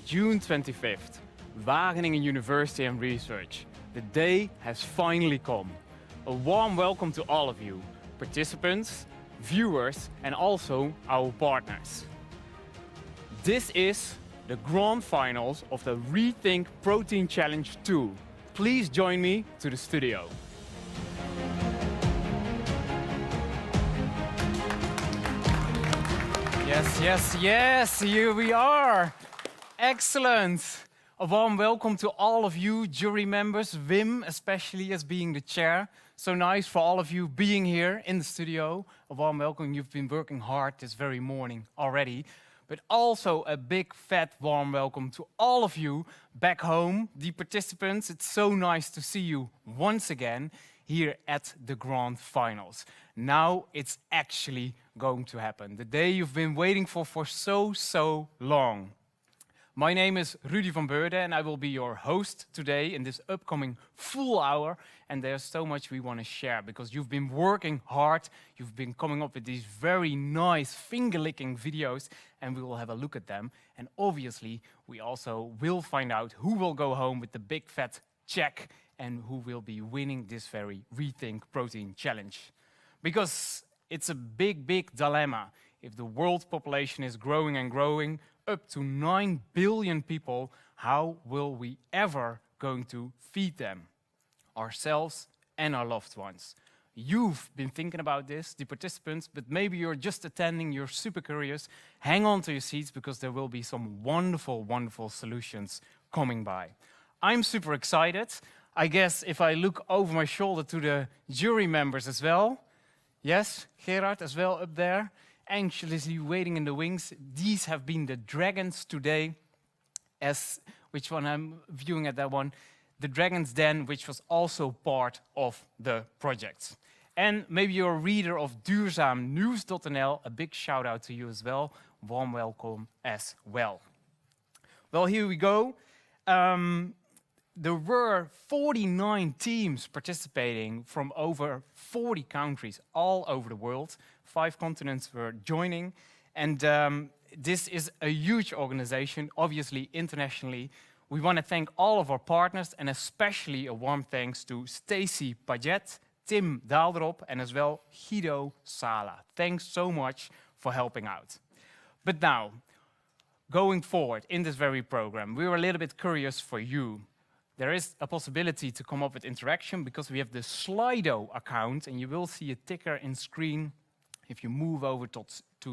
June 25th, Wageningen University and Research. The day has finally come. A warm welcome to all of you, participants, viewers, and also our partners. This is the grand finals of the ReThink Protein Challenge 2. Please join me to the studio. Yes, here we are. Excellent. A warm welcome to all of you jury members, Wim especially as being the chair. So nice for all of you being here in the studio. A warm welcome, you've been working hard this very morning already. But also a big fat warm welcome to all of you back home, the participants. It's so nice to see you once again here at the grand finals. Now it's actually going to happen. The day you've been waiting for so long. My name is Rudy van Beurden and I will be your host today in this upcoming full hour. And there's so much we want to share because you've been working hard. You've been coming up with these very nice finger-licking videos and we will have a look at them. And obviously we also will find out who will go home with the big fat check and who will be winning this very ReThink Protein Challenge. Because it's a big dilemma. If the world population is growing and growing, up to 9 billion people, how will we ever going to feed them? Ourselves and our loved ones. You've been thinking about this, the participants, but maybe you're just attending, you're super curious. Hang on to your seats because there will be some wonderful solutions coming by. I'm super excited. I guess if I look over my shoulder to the jury members as well. Yes, Gerard as well up there. Anxiously waiting in the wings. These have been the dragons today. As which one I'm viewing at that one? The Dragon's Den, which was also part of the project. And maybe you're a reader of duurzaamnieuws.nl. A big shout out to you as well. Warm welcome as well. Well, here we go. There were 49 teams participating from over 40 countries all over the world. 5 continents were joining. And this is a huge organization, obviously internationally. We want to thank all of our partners and especially a warm thanks to Stacy Paget, Tim Daalderop and as well Guido Sala. Thanks so much for helping out. But now, going forward in this very program, we were a little bit curious for you. There is a possibility to come up with interaction because we have the Slido account and you will see a ticker in screen. If you move over to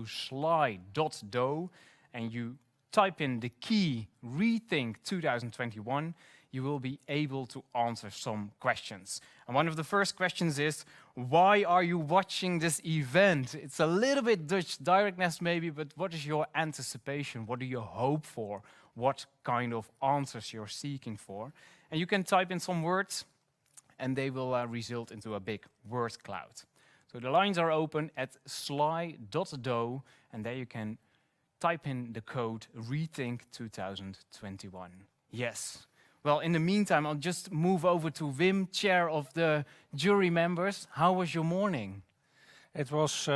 sly.do and you type in the key ReThink 2021, you will be able to answer some questions. And one of the first questions is, why are you watching this event? It's a little bit Dutch directness maybe, but what is your anticipation? What do you hope for? What kind of answers you're seeking for? And you can type in some words and they will result into a big word cloud. So the lines are open at sly.do and there you can type in the code ReThink 2021. Yes. Well, in the meantime, I'll just move over to Wim, chair of the jury members. How was your morning? It was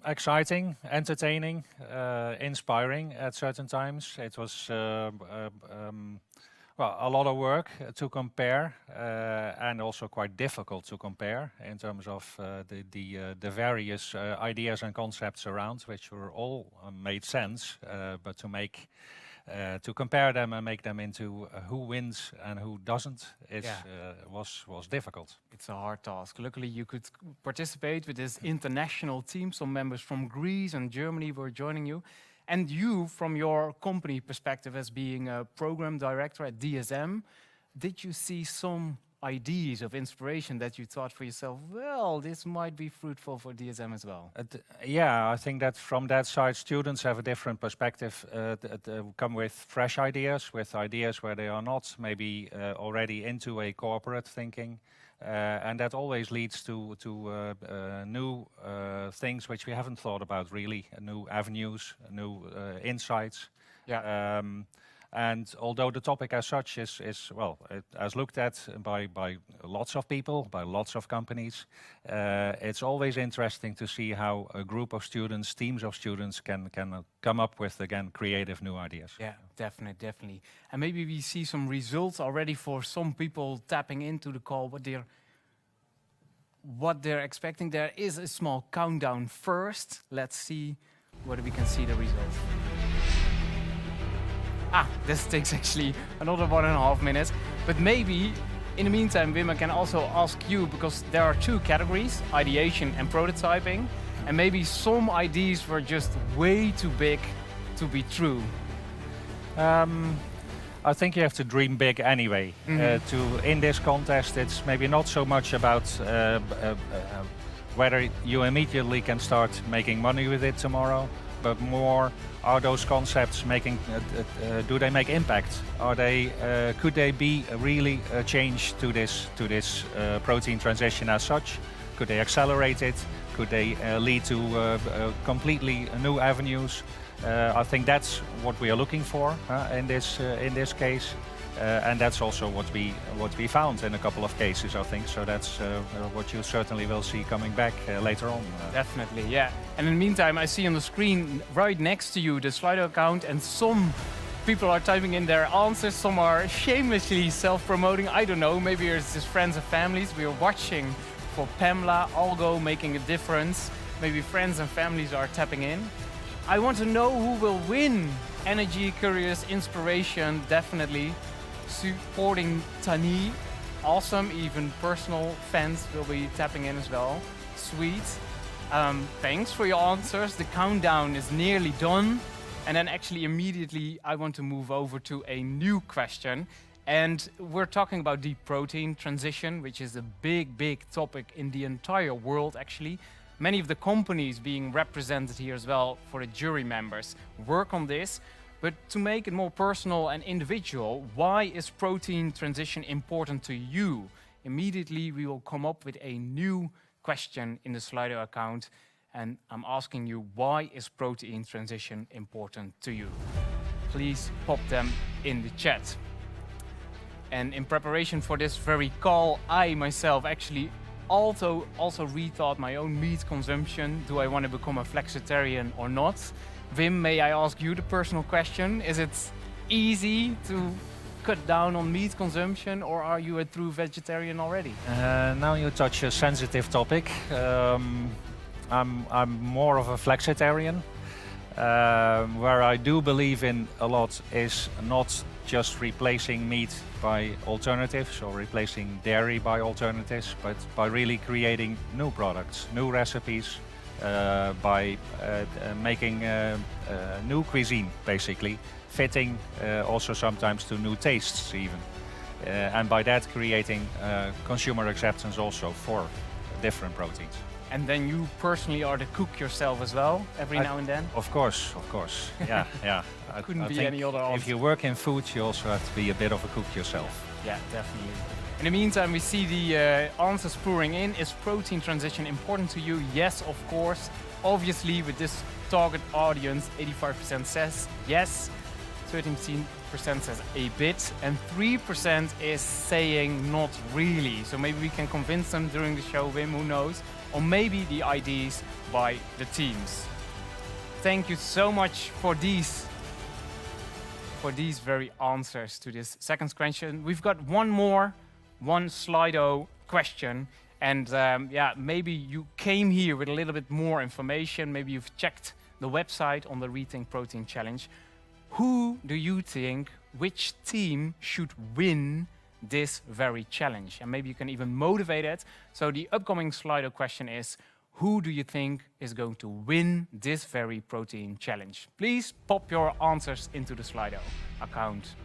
exciting, entertaining, inspiring at certain times. It was well, a lot of work to compare and also quite difficult to compare in terms of the various ideas and concepts around, which were all made sense, but to compare them and make them into who wins and who doesn't was difficult. It's a hard task. Luckily, you could participate with this international team. Some members from Greece and Germany were joining you. And you, from your company perspective as being a program director at DSM, did you see some ideas of inspiration that you thought for yourself, well, this might be fruitful for DSM as well? Yeah, I think that from that side, students have a different perspective, come with fresh ideas, with ideas where they are not maybe already into a corporate thinking. And that always leads to new things which we haven't thought about really, new avenues, new insights. Yeah. And although the topic as such is well, as looked at by lots of people, by lots of companies, it's always interesting to see how a group of students, teams of students can come up with, again, creative new ideas. Yeah, definitely. And maybe we see some results already for some people tapping into the call, what they're expecting. There is a small countdown first. Let's see whether we can see the results. This takes actually another 1.5 minutes. But maybe, in the meantime, Wim, I can also ask you, because there are 2 categories, ideation and prototyping, and maybe some ideas were just way too big to be true. I think you have to dream big anyway. In this contest, it's maybe not so much about whether you immediately can start making money with it tomorrow, but more, are those concepts making, do they make impact? Could they be really a change to this protein transition as such? Could they accelerate it? Could they lead to completely new avenues? I think that's what we are looking for in this case, and that's also what we found in a couple of cases, I think. So that's what you certainly will see coming back later on. Definitely, yeah. And in the meantime, I see on the screen right next to you the Slido account, and some people are typing in their answers. Some are shamelessly self-promoting. I don't know. Maybe it's just friends and families. We are watching for Pamela, Algo, making a difference. Maybe friends and families are tapping in. I want to know who will win. Energy, curious, inspiration, definitely. Supporting Tani, awesome. Even personal fans will be tapping in as well. Sweet. Thanks for your answers. The countdown is nearly done. And then actually immediately I want to move over to a new question. And we're talking about the protein transition, which is a big topic in the entire world actually. Many of the companies being represented here as well for the jury members work on this. But to make it more personal and individual, why is protein transition important to you? Immediately we will come up with a new question in the Slido account. And I'm asking you, why is protein transition important to you? Please pop them in the chat. And in preparation for this very call, I myself actually also rethought my own meat consumption. Do I want to become a flexitarian or not? Wim, may I ask you the personal question? Is it easy to cut down on meat consumption, or are you a true vegetarian already? Now you touch a sensitive topic. I'm more of a flexitarian. Where I do believe in a lot is not just replacing meat by alternatives or replacing dairy by alternatives, but by really creating new products, new recipes, by making new cuisine, basically, fitting also sometimes to new tastes even. And by that creating consumer acceptance also for different proteins. And then you personally are the cook yourself as well, every now and then? Of course. Yeah. Couldn't be any other option. If you work in food, you also have to be a bit of a cook yourself. Yeah, definitely. In the meantime, we see the answers pouring in. Is protein transition important to you? Yes, of course. Obviously, with this target audience, 85% says yes, 13% says a bit, and 3% is saying not really. So maybe we can convince them during the show, Wim, who knows? Or maybe the IDs by the teams. Thank you so much for these very answers to this second question. We've got one Slido question, and maybe you came here with a little bit more information. Maybe you've checked the website on the ReThink Protein Challenge. Who do you think, which team should win this very challenge? And maybe you can even motivate it. So the upcoming Slido question is, who do you think is going to win this very protein challenge? Please pop your answers into the Slido account.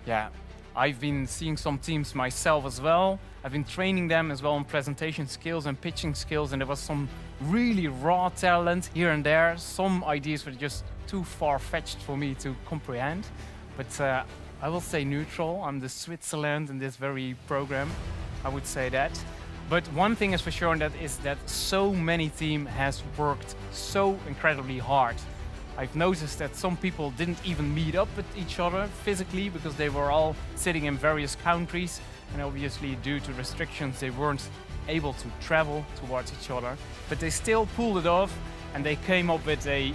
Yeah, I've been seeing some teams myself as well. I've been training them as well on presentation skills and pitching skills, and there was some really raw talent here and there. Some ideas were just too far-fetched for me to comprehend. But I will say neutral. I'm the Switzerland in this very program. I would say that. But one thing is for sure, and that is that so many team has worked so incredibly hard I've noticed that some people didn't even meet up with each other physically because they were all sitting in various countries, and obviously due to restrictions they weren't able to travel towards each other, but they still pulled it off and they came up with a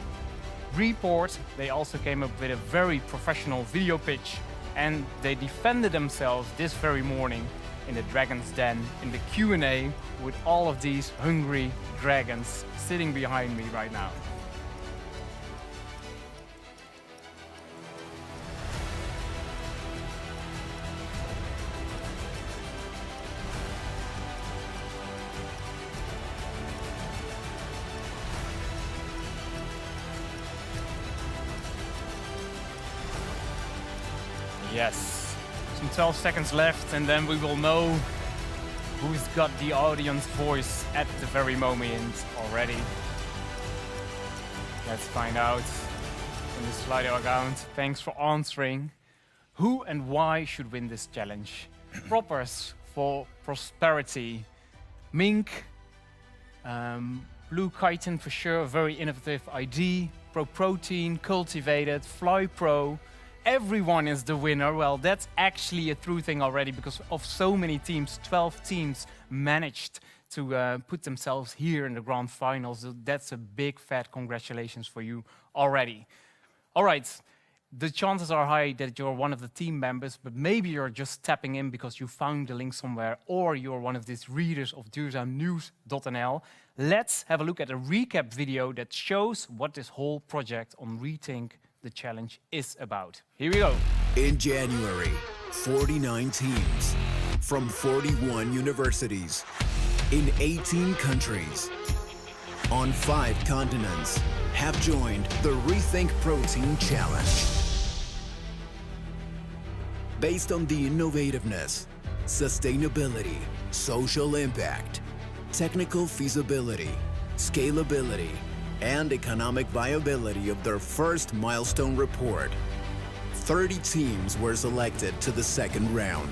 report. They also came up with a very professional video pitch, and they defended themselves this very morning in the Dragon's Den in the Q&A with all of these hungry dragons sitting behind me right now. Yes, some 12 seconds left and then we will know who's got the audience voice at the very moment already. Let's find out in the Slido account. Thanks for answering. Who and why should win this challenge? Proppers for prosperity. Mink, Blue Chitin for sure, very innovative ID. Pro Protein, Cultivated, Fly Pro. Everyone is the winner. Well, that's actually a true thing already because of so many teams. 12 teams managed to put themselves here in the grand finals. So that's a big fat congratulations for you already. All right, the chances are high that you're one of the team members, but maybe you're just tapping in because you found the link somewhere, or you're one of these readers of duurzaamnieuws.nl. Let's have a look at a recap video that shows what this whole project on ReThink the challenge is about. Here we go. In January, 49 teams from 41 universities in 18 countries on 5 continents have joined the ReThink Protein Challenge. Based on the innovativeness, sustainability, social impact, technical feasibility, scalability, and economic viability of their first milestone report, 30 teams were selected to the second round.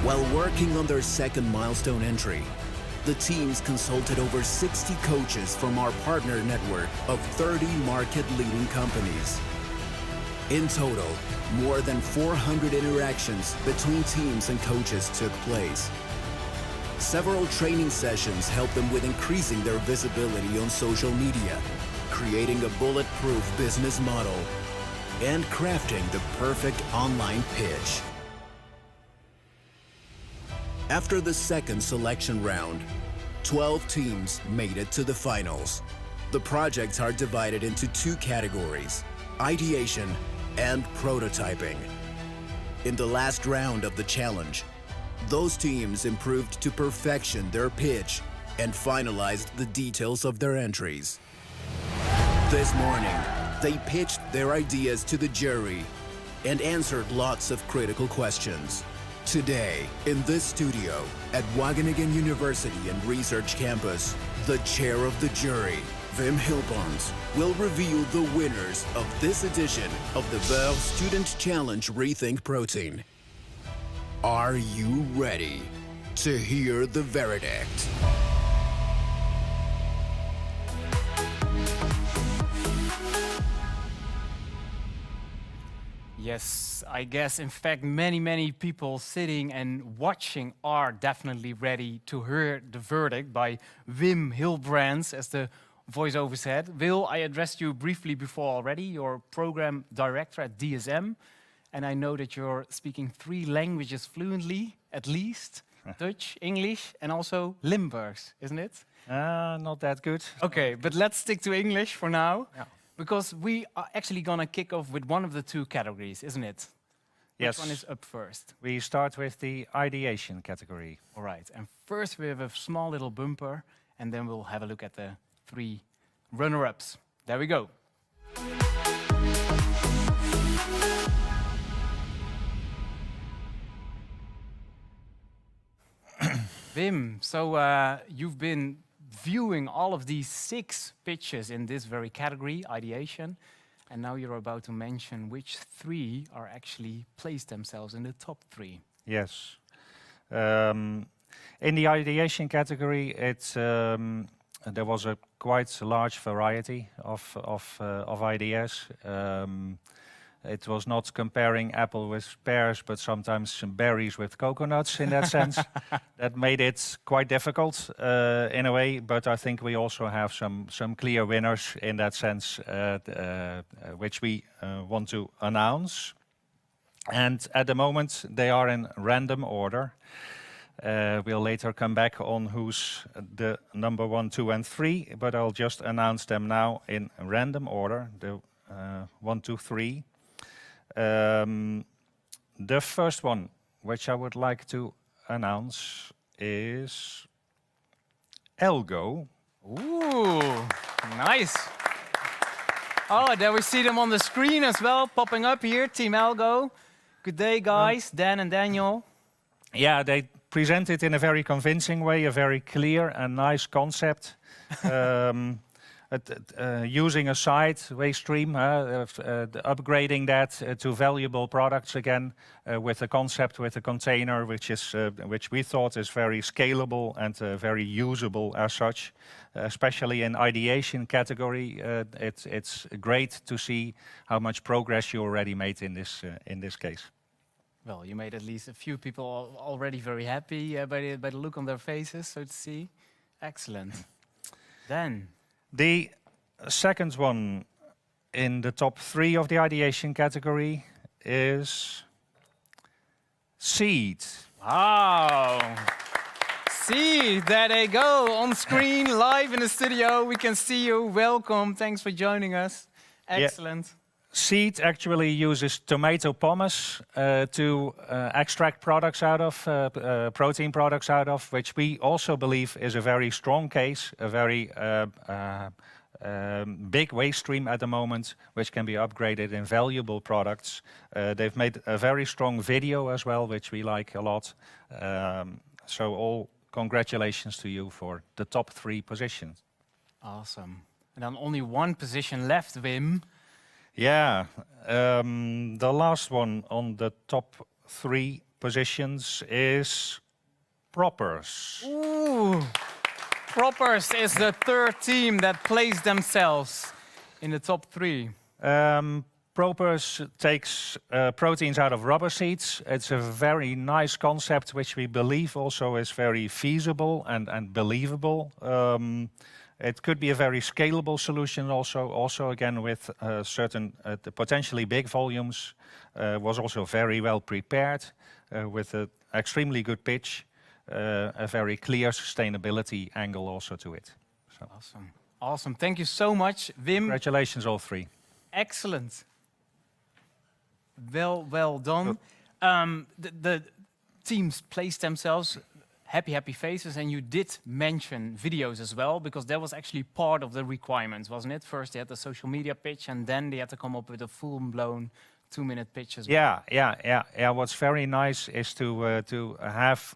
While working on their second milestone entry, the teams consulted over 60 coaches from our partner network of 30 market-leading companies. In total, more than 400 interactions between teams and coaches took place. Several training sessions helped them with increasing their visibility on social media, creating a bulletproof business model, and crafting the perfect online pitch. After the second selection round, 12 teams made it to the finals. The projects are divided into 2 categories: ideation and prototyping. In the last round of the challenge, those teams improved to perfection their pitch and finalized the details of their entries. This morning, they pitched their ideas to the jury and answered lots of critical questions. Today, in this studio at Wageningen University and Research Campus, the chair of the jury, Wim Hilpons, will reveal the winners of this edition of the Beur Student Challenge ReThink Protein. Are you ready to hear the verdict? Yes, I guess in fact many people sitting and watching are definitely ready to hear the verdict by Wim Hilbrands, as the voiceover said. Will, I addressed you briefly before already, you're program director at DSM, and I know that you're speaking 3 languages fluently, at least, Dutch, English, and also Limburgs, isn't it? Not that good. Okay, but let's stick to English for now. Yeah. Because we are actually gonna kick off with one of the 2 categories, isn't it? Yes. Which one is up first? We start with the ideation category. All right, and first we have a small little bumper, and then we'll have a look at the 3 runner-ups. There we go. Wim, so you've been viewing all of these 6 pitches in this very category, ideation, and now you're about to mention which 3 are actually placed themselves in the top 3. Yes. In the ideation category, it's there was a quite large variety of ideas. It was not comparing apple with pears, but sometimes some berries with coconuts in that sense. That made it quite difficult in a way, but I think we also have some clear winners in that sense, which we want to announce. And at the moment, they are in random order. We'll later come back on who's the number 1, 2, and 3, but I'll just announce them now in random order, the 1, 2, 3. The first one, which I would like to announce, is Elgo. Ooh, nice. Oh, there we see them on the screen as well, popping up here, Team Elgo. Good day, guys, Dan and Daniel. Yeah, they present it in a very convincing way, a very clear and nice concept. Using a side waste stream, upgrading that to valuable products again, with a concept, with a container, which we thought is very scalable and very usable as such. Especially in ideation category, it's great to see how much progress you already made in this case. Well, you made at least a few people already very happy by the look on their faces, so to see. Excellent. Then. The second one in the top 3 of the ideation category is Seed. Wow. Seed, there they go, on screen, live in the studio. We can see you. Welcome. Thanks for joining us. Excellent. Yeah. Seed actually uses tomato pomace to extract products out of, protein products out of, which we also believe is a very strong case, a very big waste stream at the moment, which can be upgraded in valuable products. They've made a very strong video as well, which we like a lot. So all congratulations to you for the top 3 positions. Awesome. And then only 1 position left, Wim. Yeah, the last one on the top 3 positions is Proppers. Ooh, Proppers is the 3rd team that placed themselves in the top 3. Proppers takes proteins out of rubber seeds. It's a very nice concept, which we believe also is very feasible and believable. It could be a very scalable solution also again with certain potentially big volumes. Was also very well prepared with an extremely good pitch, a very clear sustainability angle also to it. So. Awesome. Awesome. Thank you so much, Wim. Congratulations, all 3. Excellent. Well done. The teams placed themselves. Happy faces, and you did mention videos as well, because that was actually part of the requirements, wasn't it? First they had the social media pitch, and then they had to come up with a full-blown 2-minute pitch as well. Yeah. What's very nice is to have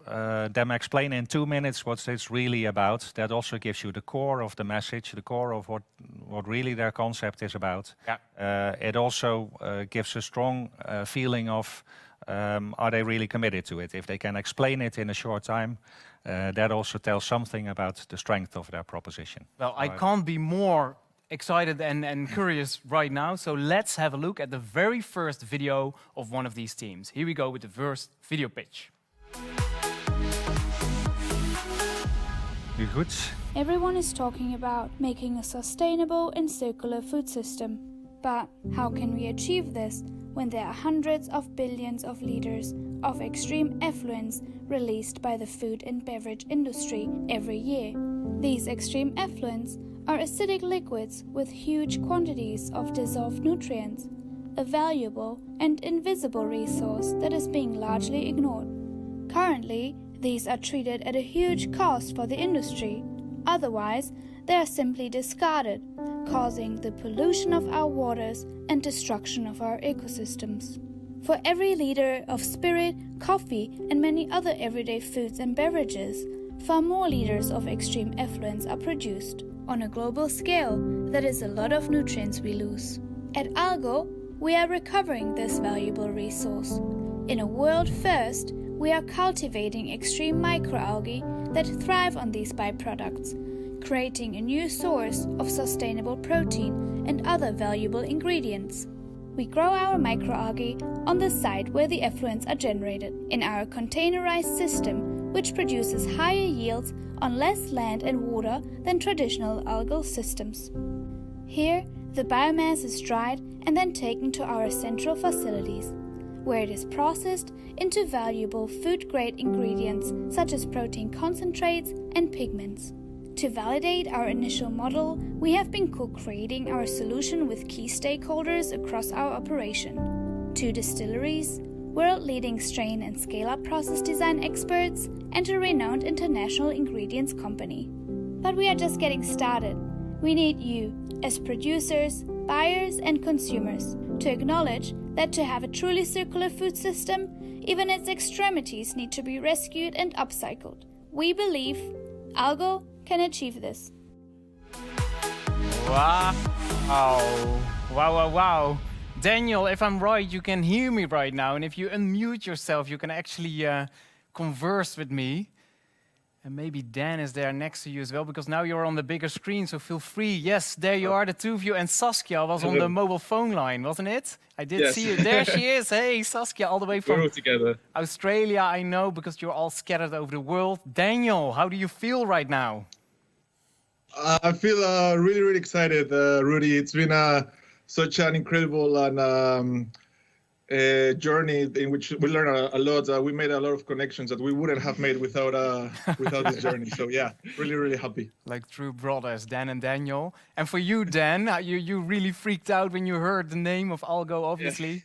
them explain in 2 minutes what it's really about. That also gives you the core of the message, the core of what really their concept is about. Yeah. It also gives a strong feeling of are they really committed to it? If they can explain it in a short time, that also tells something about the strength of their proposition. Well, I can't be more excited and curious right now, so let's have a look at the very first video of one of these teams. Here we go with the first video pitch. Good. Everyone is talking about making a sustainable and circular food system. But how can we achieve this when there are hundreds of billions of liters of extreme effluents released by the food and beverage industry every year? These extreme effluents are acidic liquids with huge quantities of dissolved nutrients, a valuable and invisible resource that is being largely ignored. Currently, these are treated at a huge cost for the industry. Otherwise, they are simply discarded, causing the pollution of our waters and destruction of our ecosystems. For every liter of spirit, coffee, and many other everyday foods and beverages, far more liters of extreme effluents are produced. On a global scale, that is a lot of nutrients we lose. At Algo, we are recovering this valuable resource. In a world first, we are cultivating extreme microalgae that thrive on these byproducts, creating a new source of sustainable protein and other valuable ingredients. We grow our microalgae on the site where the effluents are generated, in our containerized system, which produces higher yields on less land and water than traditional algal systems. Here, the biomass is dried and then taken to our central facilities, where it is processed into valuable food-grade ingredients such as protein concentrates and pigments. To validate our initial model, we have been co-creating our solution with key stakeholders across our operation: 2 distilleries, world-leading strain and scale-up process design experts, and a renowned international ingredients company. But we are just getting started. We need you, as producers, buyers, and consumers, to acknowledge that to have a truly circular food system, even its extremities need to be rescued and upcycled. We believe Algo can achieve this. Wow. Wow. Daniel, if I'm right, you can hear me right now. And if you unmute yourself, you can actually converse with me. And maybe Dan is there next to you as well, because now you're on the bigger screen, so feel free. Yes, there you are, the two of you. And Saskia was on the mobile phone line, wasn't it? I did see you. There she is. Hey, Saskia, all the way from Australia, I know, because you're all scattered over the world. Daniel, how do you feel right now? I feel really, really excited, Rudy. It's been such an incredible and journey in which we learned a lot. We made a lot of connections that we wouldn't have made without this journey. So yeah, really, really happy. Like true brothers, Dan and Daniel. And for you, Dan, you really freaked out when you heard the name of Algo, obviously.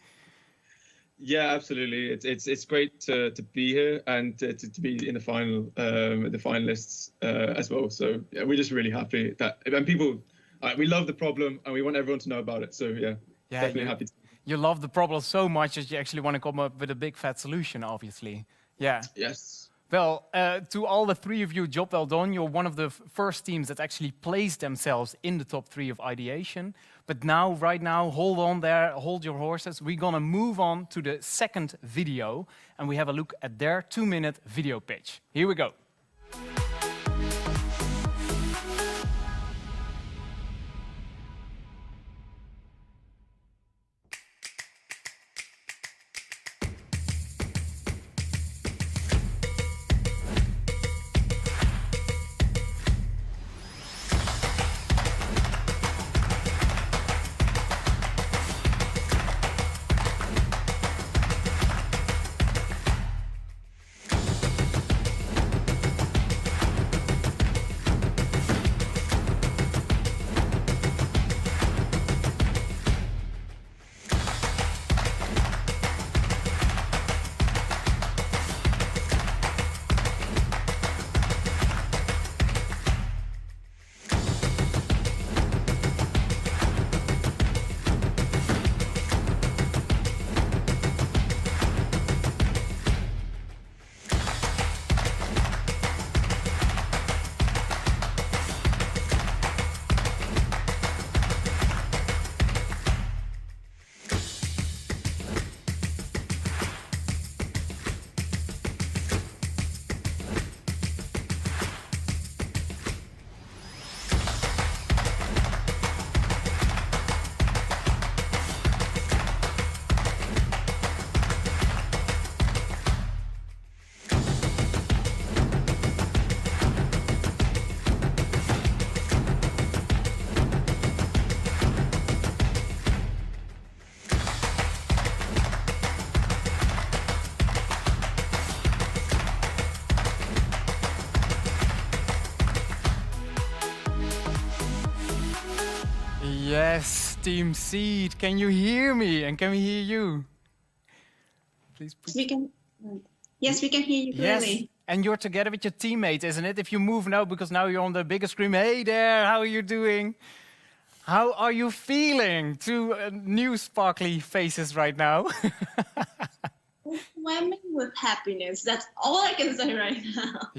Yeah, absolutely. It's great to be here and to be in the final, the finalists as well. So yeah, we're just really happy that, and people, we love the problem and we want everyone to know about it. So yeah, definitely happy to. You love the problem so much that you actually want to come up with a big fat solution, obviously. Yeah. Yes. Well, to all the 3 of you, job well done. You're one of the first teams that actually placed themselves in the top 3 of ideation. But now, right now, hold on there, hold your horses. We're gonna move on to the second video, and we have a look at their 2-minute video pitch. Here we go. Yes, Team Seed, can you hear me? And can we hear you? Please. We can. Yes, we can hear you clearly. Yes, and you're together with your teammates, isn't it? If you move now, because now you're on the bigger screen. Hey there, how are you doing? How are you feeling? 2 new sparkly faces right now. Swimming with happiness. That's all I can say right now.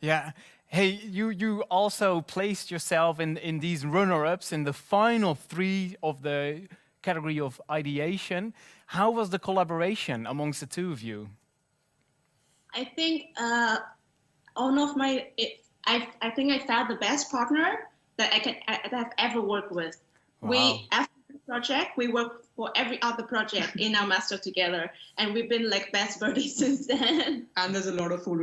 Yeah. Hey, you also placed yourself in these runner-ups in the final 3 of the category of ideation. How was the collaboration amongst the 2 of you? I think I think I found the best partner that that I've ever worked with. Wow. After the project, we work for every other project in our master together, and we've been like best buddies since then. And there's a lot of food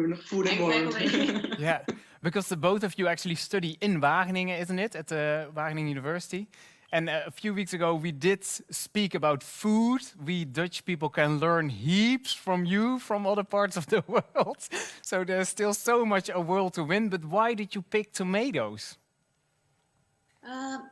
involved. Exactly. Yeah, because the both of you actually study in Wageningen, isn't it, at the Wageningen University? And a few weeks ago, we did speak about food. We Dutch people can learn heaps from you from other parts of the world. So there's still so much a world to win. But why did you pick tomatoes?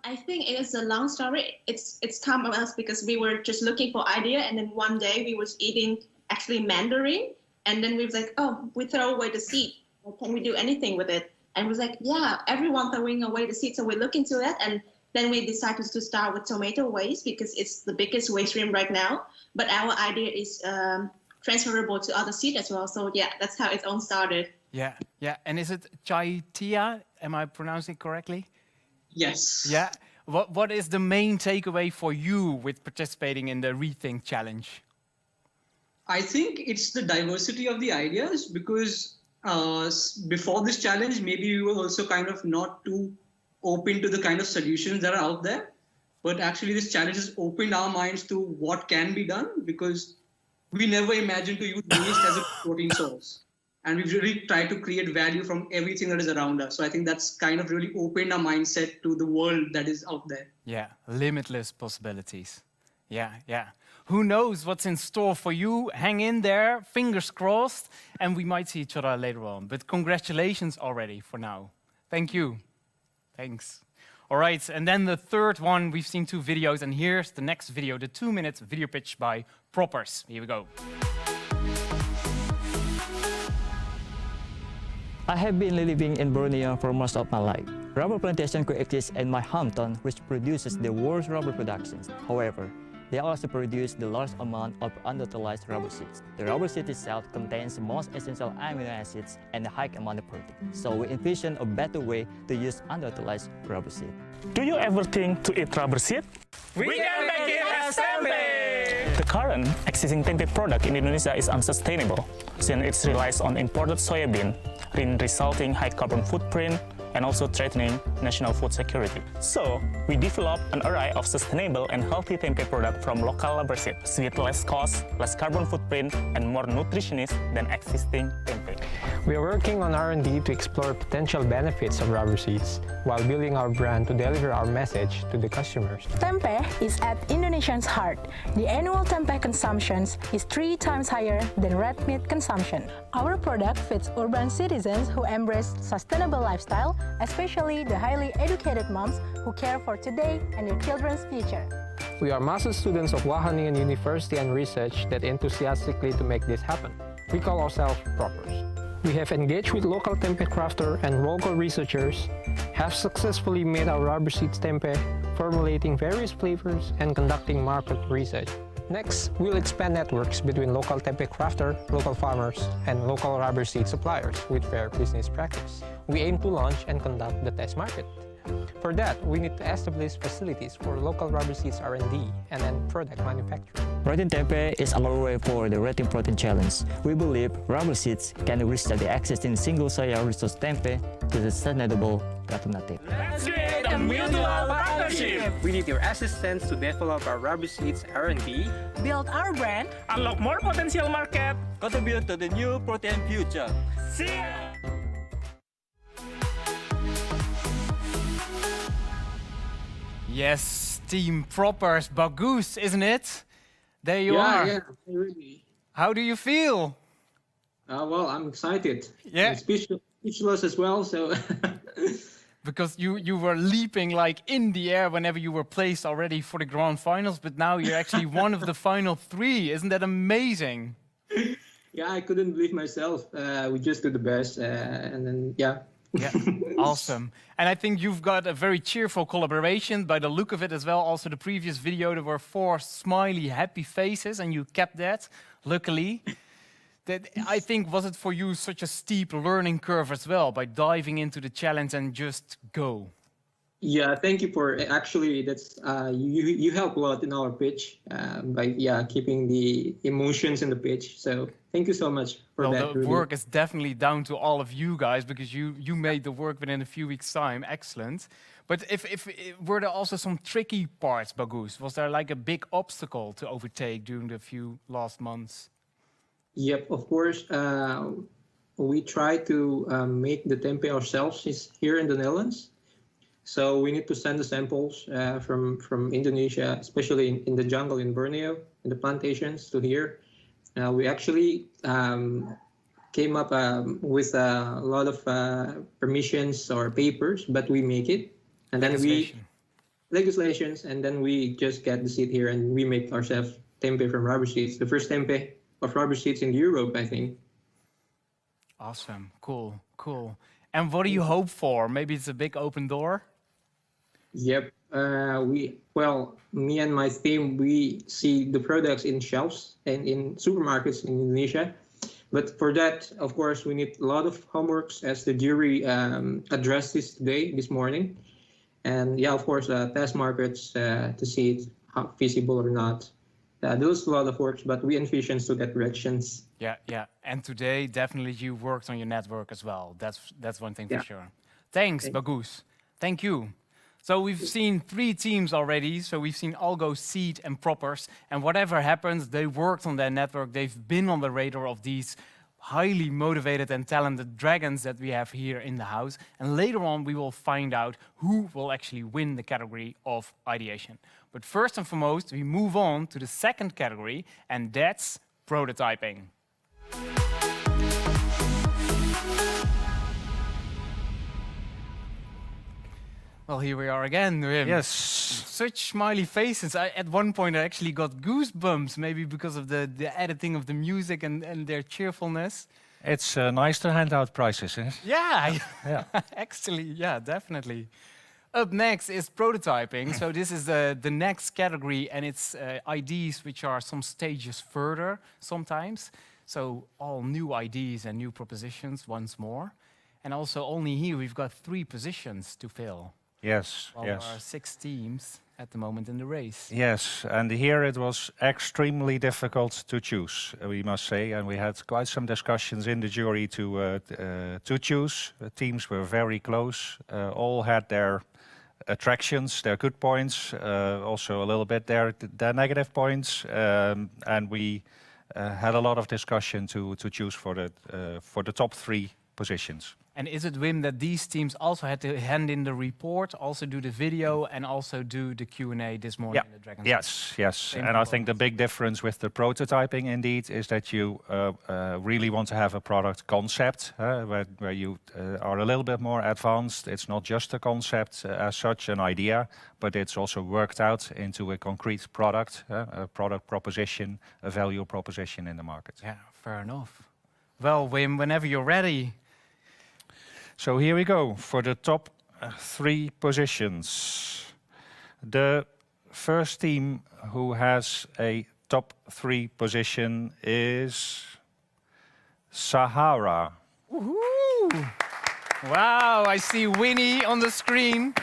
I think it is a long story. It's come of us because we were just looking for idea, and then one day we was eating actually mandarin, and then we was like, oh, we throw away the seed. Can we do anything with it? And we was like, yeah, everyone throwing away the seed. So we look into it, and then we decided to start with tomato waste because it's the biggest waste stream right now. But our idea is transferable to other seed as well. So yeah, that's how it all started. Yeah, yeah. And is it chai tia? Am I pronouncing it correctly? Yes. Yeah. What is the main takeaway for you with participating in the ReThink challenge? I think it's the diversity of the ideas because before this challenge, maybe we were also kind of not too open to the kind of solutions that are out there. But actually this challenge has opened our minds to what can be done because we never imagined to use waste as a protein source. And we've really tried to create value from everything that is around us. So I think that's kind of really opened our mindset to the world that is out there. Yeah, limitless possibilities. Yeah, yeah. Who knows what's in store for you? Hang in there, fingers crossed, and we might see each other later on. But congratulations already for now. Thank you. Thanks. All right, and then the third one, we've seen 2 videos, and here's the next video, the 2-minute video pitch by Proppers. Here we go. I have been living in Borneo for most of my life. Rubber plantation coexist in my hometown, which produces the world's rubber productions. However, they also produce the large amount of underutilized rubber seeds. The rubber seed itself contains the most essential amino acids and a high amount of protein. So we envision a better way to use underutilized rubber seed. Do you ever think to eat rubber seed? We can make it as tempe! The current existing tempeh product in Indonesia is unsustainable, since it relies on imported soybean, resulting high carbon footprint and also threatening national food security. So, we developed an array of sustainable and healthy tempeh products from local rubber seeds, with less cost, less carbon footprint, and more nutritious than existing tempeh. We are working on R&D to explore potential benefits of rubber seeds while building our brand to deliver our message to the customers. Tempeh is at Indonesians' heart. The annual tempeh consumption is 3 times higher than red meat consumption. Our product fits urban citizens who embrace sustainable lifestyle, especially the highly educated moms who care for today and their children's future. We are master students of Wageningen University and research that enthusiastically to make this happen. We call ourselves Proppers. We have engaged with local tempeh crafter and local researchers, have successfully made our rubber seeds tempeh, formulating various flavors and conducting market research. Next, we'll expand networks between local tempeh crafter, local farmers, and local rubber seed suppliers with fair business practice. We aim to launch and conduct the test market. For that, we need to establish facilities for local rubber seeds R&D and then product manufacturing. ReThink Tempeh is our way for the ReThink Protein Challenge. We believe rubber seeds can restart the existing single soya resource tempeh to the sustainable alternative. Let's create a mutual partnership! We need your assistance to develop our rubber seeds R&D, Build our brand, unlock more potential market, Contribute to the new protein future. see ya! Yes, Team Proppers, Bagoes, isn't it? There you are. Yeah, really. How do you feel? Well, I'm excited. Yeah. I'm speechless as well. So. Because you were leaping like in the air whenever you were placed already for the grand finals, but now you're actually one of the final 3. Isn't that amazing? Yeah, I couldn't believe myself. We just did the best, and then yeah. Yeah, awesome. And I think you've got a very cheerful collaboration by the look of it as well. Also, the previous video, there were 4 smiley, happy faces, and you kept that, luckily. That I think, was it for you such a steep learning curve as well, by diving into the challenge and just go? Yeah, thank you for actually. That's you help a lot in our pitch by keeping the emotions in the pitch. So thank you so much for Well, that. the Rudy. work is definitely down to all of you guys because you made the work within a few weeks' time. Excellent. But if were there also some tricky parts, Bagus? Was there like a big obstacle to overtake during the few last months? Yep, of course. We try to make the tempeh ourselves here in the Netherlands. So we need to send the samples from Indonesia, especially in the jungle in Borneo, in the plantations, to here. We actually came up with a lot of permissions or papers, but we make it. And then legislations, and then we just get the seed here and we make ourselves tempeh from rubber seeds. The first tempeh of rubber seeds in Europe, I think. Awesome, cool, cool. And what do you hope for? Maybe it's a big open door? Yep. Me and my team, we see the products in shelves and in supermarkets in Indonesia. But for that, of course, we need a lot of homeworks, as the jury addressed this morning. And yeah, of course, test markets to see it how feasible or not. There's a lot of work, but we envision to get directions. Yeah, yeah. And today, definitely you worked on your network as well. That's one thing for sure. Thanks, Bagus. Thank you. So we've seen 3 teams already. So we've seen Algo, Seed, and Proppers. And whatever happens, they worked on their network. They've been on the radar of these highly motivated and talented dragons that we have here in the house. And later on, we will find out who will actually win the category of ideation. But first and foremost, we move on to the second category, and that's prototyping. Well, here we are again, Wim. Yes. Such smiley faces. At one point, I actually got goosebumps, maybe because of the editing of the music and their cheerfulness. It's nice to hand out prizes. Eh? Yeah, Yeah. actually, yeah, definitely. Up next is prototyping. So this is the next category, and it's IDs which are some stages further sometimes. So all new IDs and new propositions once more. And also only here we've got 3 positions to fill. Yes, Well, yes. there are 6 teams at the moment in the race. Yes, and here it was extremely difficult to choose, we must say, and we had quite some discussions in the jury to choose. The teams were very close, all had their attractions, their good points, also a little bit their negative points, and we had a lot of discussion to choose for the top 3 positions. And is it, Wim, that these teams also had to hand in the report, also do the video, and also do the Q&A this morning in the Dragon's Den? Yes. Same And I think the big difference with the prototyping, indeed, is that you really want to have a product concept where you are a little bit more advanced. It's not just a concept as such, an idea, but it's also worked out into a concrete product, a product proposition, a value proposition in the market. Yeah, fair enough. Well, Wim, whenever you're ready. So here we go for the top 3 positions. The first team who has a top 3 position is Sahara. Woohoo! Wow, I see Winnie on the screen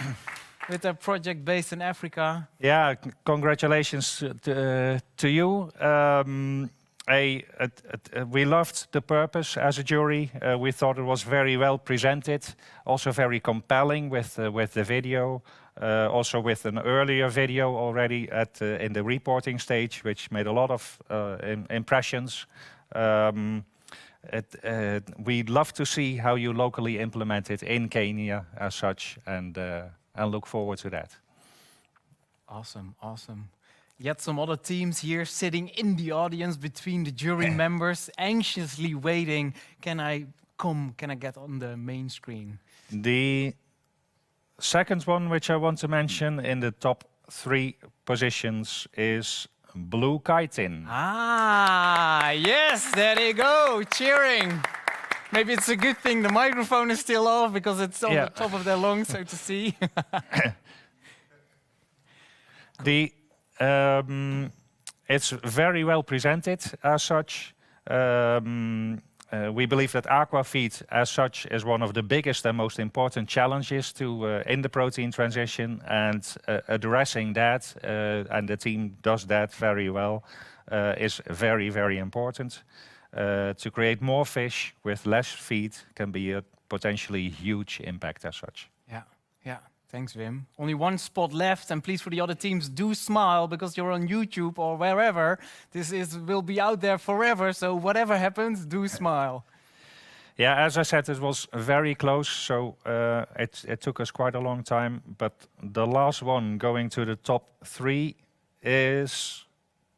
with a project based in Africa. Yeah, congratulations to you. We loved the purpose as a jury. We thought it was very well presented, also very compelling with the video, also with an earlier video already in the reporting stage, which made a lot of impressions. We'd love to see how you locally implement it in Kenya as such, and look forward to that. Awesome, awesome. Yet some other teams here sitting in the audience between the jury members, anxiously waiting. Can I come? Can I get on the main screen? The second one, which I want to mention in the top 3 positions, is Blue Kitin. Ah, yes, there you go, cheering. Maybe it's a good thing the microphone is still off because it's on the top of their lungs, so to see. It's very well presented as such. We believe that aquafeed as such is one of the biggest and most important challenges in the protein transition, and addressing that, and the team does that very well, is very, very important. To create more fish with less feed can be a potentially huge impact as such. Yeah, yeah. Thanks, Wim. Only one spot left, and please, for the other teams, do smile because you're on YouTube or wherever. Will be out there forever, so whatever happens, do smile. Yeah, as I said, it was very close, so it took us quite a long time. But the last one going to the top 3 is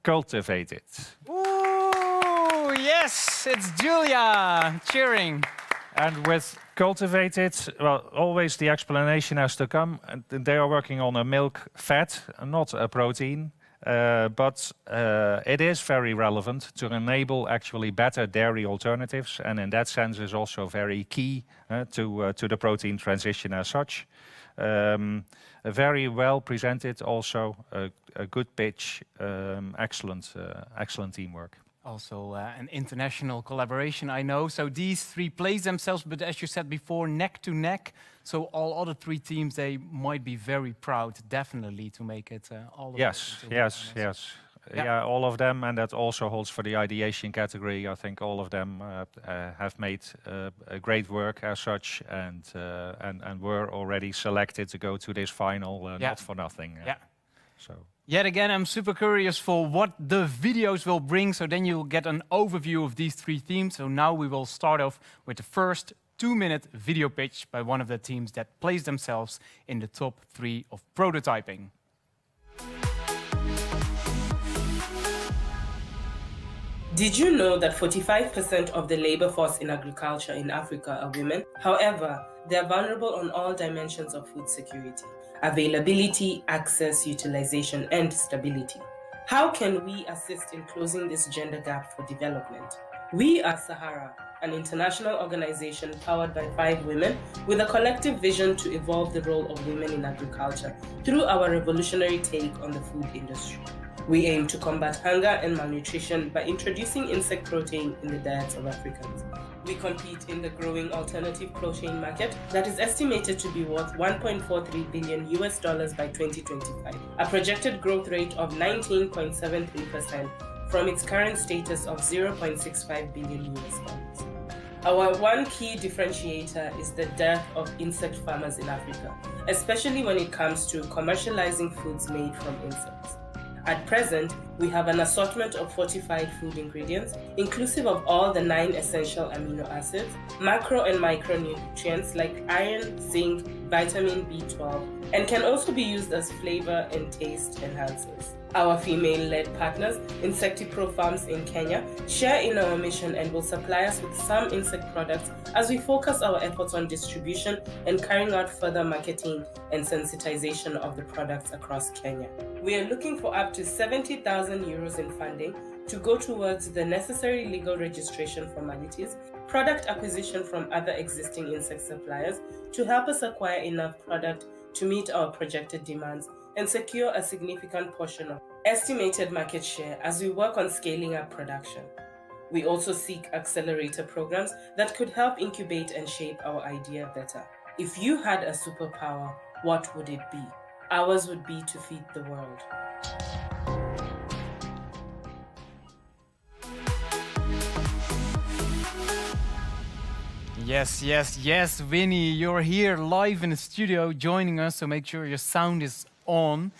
cultivated. Ooh, yes, it's Julia cheering. And with cultivated, well, always the explanation has to come. They are working on a milk fat, not a protein. But it is very relevant to enable actually better dairy alternatives, and in that sense is also very key to the protein transition as such. Very well presented, also a good pitch, excellent teamwork. Also an international collaboration, I know. So these 3 place themselves, but as you said before, neck to neck. So all other 3 teams, they might be very proud, definitely, to make it all of Yes. Yeah, all of them, and that also holds for the ideation category. I think all of them have made a great work as such, and were already selected to go to this final, not for nothing. So. Yet again, I'm super curious for what the videos will bring, so then you'll get an overview of these 3 themes. So now we will start off with the first 2-minute video pitch by one of the teams that place themselves in the top 3 of prototyping. Did you know that 45% of the labor force in agriculture in Africa are women? However, they are vulnerable on all dimensions of food security: availability, access, utilization, and stability. How can we assist in closing this gender gap for development? We are Sahara, an international organization powered by 5 women with a collective vision to evolve the role of women in agriculture through our revolutionary take on the food industry. We aim to combat hunger and malnutrition by introducing insect protein in the diets of Africans. We compete in the growing alternative protein market that is estimated to be worth $1.43 billion by 2025, a projected growth rate of 19.73% from its current status of $0.65 billion. Our one key differentiator is the dearth of insect farmers in Africa, especially when it comes to commercializing foods made from insects. At present, we have an assortment of fortified food ingredients, inclusive of all the 9 essential amino acids, macro and micronutrients like iron, zinc, vitamin B12, and can also be used as flavor and taste enhancers. Our female-led partners, Insectipro Farms in Kenya, share in our mission and will supply us with some insect products as we focus our efforts on distribution and carrying out further marketing and sensitization of the products across Kenya. We are looking for up to 70,000 euros in funding to go towards the necessary legal registration formalities, product acquisition from other existing insect suppliers to help us acquire enough product to meet our projected demands and secure a significant portion of estimated market share as we work on scaling up production. We also seek accelerator programs that could help incubate and shape our idea better. If you had a superpower, what would it be? Ours would be to feed the world. Yes, Winnie, you're here live in the studio joining us, so make sure your sound is on.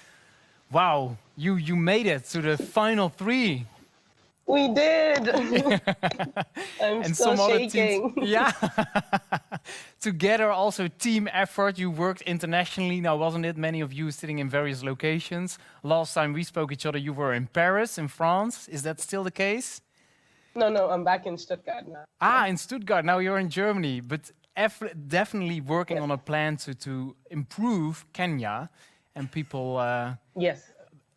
Wow, you made it to the final 3. We did. I'm and still some other shaking. teams, yeah. Together, also team effort. You worked internationally now, wasn't it? Many of you sitting in various locations. Last time we spoke each other, you were in Paris, in France. Is that still the case? No, I'm back in Stuttgart now. Ah, in Stuttgart. Now you're in Germany, but definitely working on a plan to improve Kenya and people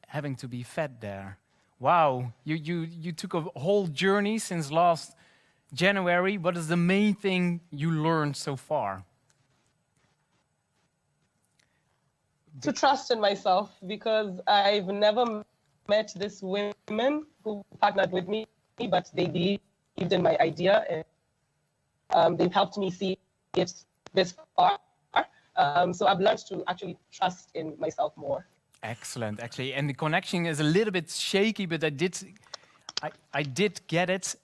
having to be fed there. Wow, you took a whole journey since last January. What is the main thing you learned so far? To trust in myself, because I've never met these women who partnered with me, but they believed in my idea they've helped me see it this far. So I've learned to actually trust in myself more. Excellent, actually. And the connection is a little bit shaky, but I did get it.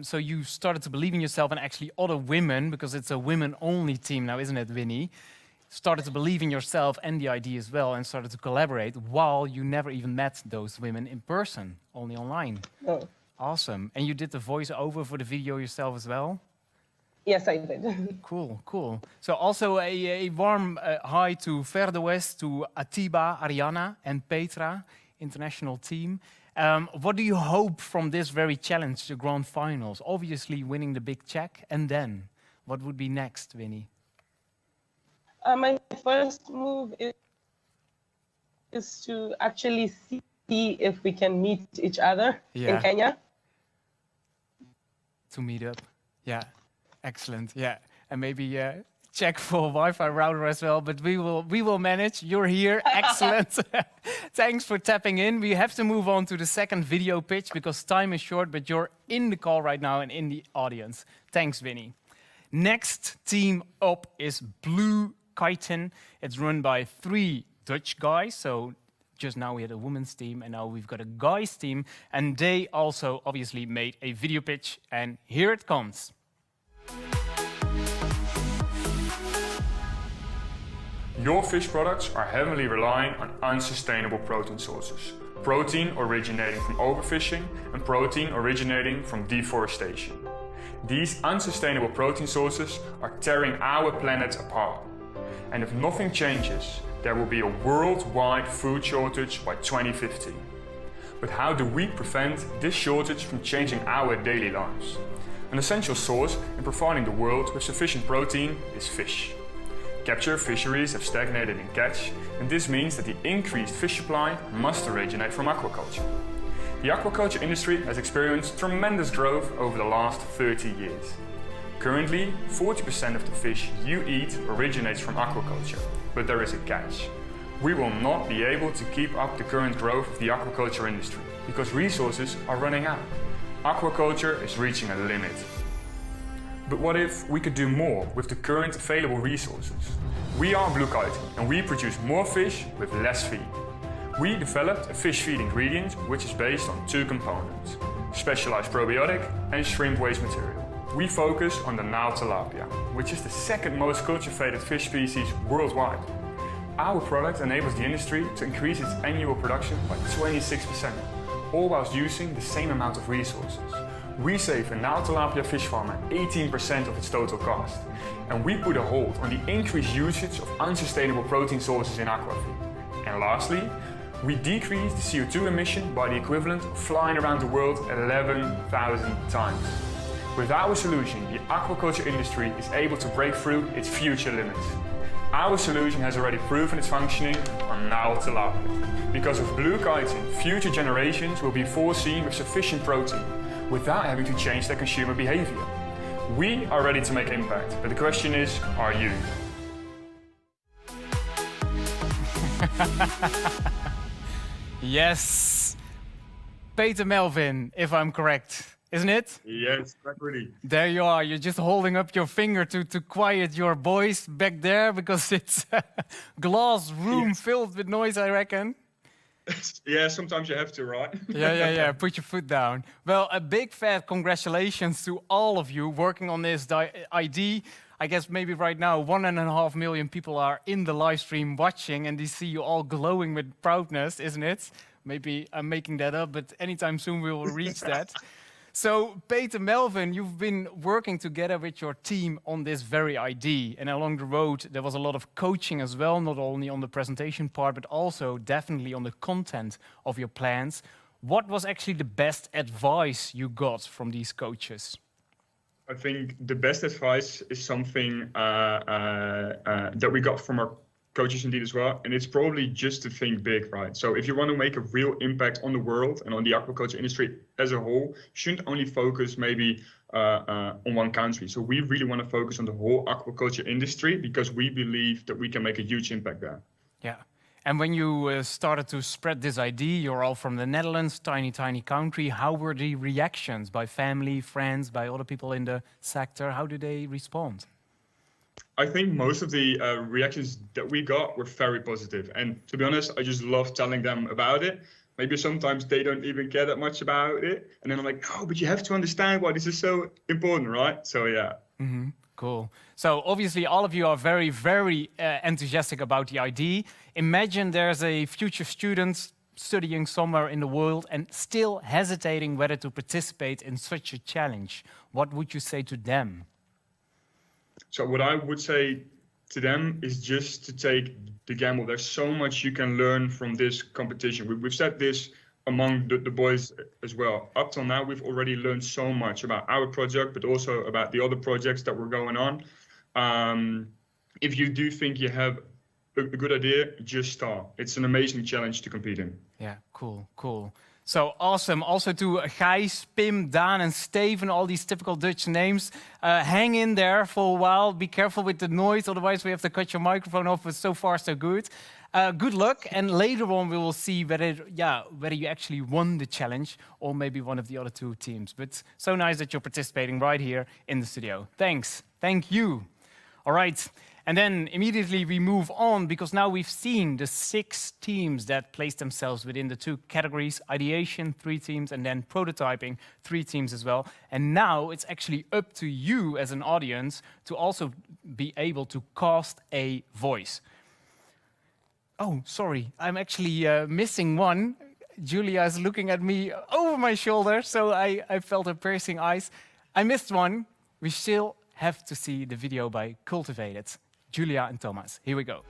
So you started to believe in yourself, and actually other women, because it's a women-only team now, isn't it, Winnie? Started to believe in yourself and the idea as well, and started to collaborate while you never even met those women in person, only online. Oh. Awesome. And you did the voice-over for the video yourself as well? Yes, I did. Cool, cool. So also a warm hi to Ver de West, to Atiba, Ariana, and Petra, international team. What do you hope from this very challenge, the grand finals? Obviously winning the big check, and then what would be next, Winnie? My first move is to actually see if we can meet each other in Kenya. To meet up, yeah. Excellent, yeah. And maybe check for a Wi-Fi router as well, but we will manage. You're here, excellent. Thanks for tapping in. We have to move on to the second video pitch because time is short, but you're in the call right now and in the audience. Thanks, Winnie. Next team up is Blue Kiten. It's run by 3 Dutch guys, so just now we had a women's team, and now we've got a guys team, and they also obviously made a video pitch, and here it comes. Your fish products are heavily relying on unsustainable protein sources. Protein originating from overfishing and protein originating from deforestation. These unsustainable protein sources are tearing our planet apart. And if nothing changes, there will be a worldwide food shortage by 2050. But how do we prevent this shortage from changing our daily lives? An essential source in providing the world with sufficient protein is fish. Capture fisheries have stagnated in catch, and this means that the increased fish supply must originate from aquaculture. The aquaculture industry has experienced tremendous growth over the last 30 years. Currently, 40% of the fish you eat originates from aquaculture, but there is a catch. We will not be able to keep up the current growth of the aquaculture industry because resources are running out. Aquaculture is reaching a limit. But what if we could do more with the current available resources? We are Blue Kite and we produce more fish with less feed. We developed a fish feed ingredient which is based on 2 components, specialized probiotic and shrimp waste material. We focus on the Nile tilapia, which is the second most cultivated fish species worldwide. Our product enables the industry to increase its annual production by 26%, all whilst using the same amount of resources. We save a Nile tilapia fish farmer 18% of its total cost, and we put a hold on the increased usage of unsustainable protein sources in aquafeed. And lastly, we decrease the CO2 emission by the equivalent of flying around the world 11,000 times. With our solution, the aquaculture industry is able to break through its future limits. Our solution has already proven its functioning on Nile tilapia. Because of Blue Chitin, future generations will be foreseen with sufficient protein, without having to change their consumer behavior. We are ready to make impact, but the question is, are you? Yes, Peter Melvin, if I'm correct, isn't it? Yes, ready. There you are. You're just holding up your finger to quiet your voice back there because it's a glass room filled with noise, I reckon. Yeah, sometimes you have to, right? Yeah. Put your foot down. Well, a big fat congratulations to all of you working on this ID. I guess maybe right now 1.5 million people are in the live stream watching and they see you all glowing with proudness, isn't it? Maybe I'm making that up, but anytime soon we will reach that. So, Peter Melvin, you've been working together with your team on this very ID, and along the road there was a lot of coaching as well, not only on the presentation part, but also definitely on the content of your plans. What was actually the best advice you got from these coaches? I think the best advice is something that we got from our coaches indeed as well, and it's probably just to think big, right? So if you want to make a real impact on the world and on the aquaculture industry as a whole, you shouldn't only focus maybe on one country. So we really want to focus on the whole aquaculture industry because we believe that we can make a huge impact there. Yeah, And when you started to spread this idea, you're all from the Netherlands, tiny country. How were the reactions by family, friends, by other people in the sector? How did they respond? I think most of the reactions that we got were very positive. And to be honest, I just love telling them about it. Maybe sometimes they don't even care that much about it. And then I'm like, no, but you have to understand why this is so important, right? So yeah. Mm-hmm. Cool. So obviously all of you are very, very enthusiastic about the idea. Imagine there's a future student studying somewhere in the world and still hesitating whether to participate in such a challenge. What would you say to them? So what I would say to them is just to take the gamble. There's so much you can learn from this competition. We've said this among the boys as well. Up till now, we've already learned so much about our project, but also about the other projects that were going on. If you do think you have a good idea, just start. It's an amazing challenge to compete in. Yeah, cool. So awesome. Also to Gijs, Pim, Daan and Steven, all these typical Dutch names. Hang in there for a while. Be careful with the noise, otherwise we have to cut your microphone off, but so far so good. Good luck, and later on we will see whether you actually won the challenge or maybe one of the other two teams. But so nice that you're participating right here in the studio. Thanks. Thank you. All right. And then immediately we move on, because now we've seen the 6 teams that placed themselves within the 2 categories, ideation, 3 teams, and then prototyping, 3 teams as well. And now it's actually up to you as an audience to also be able to cast a voice. Oh, sorry, I'm actually missing one. Julia is looking at me over my shoulder, so I felt her piercing eyes. I missed one. We still have to see the video by Cultivated. Julia and Thomas, here we go.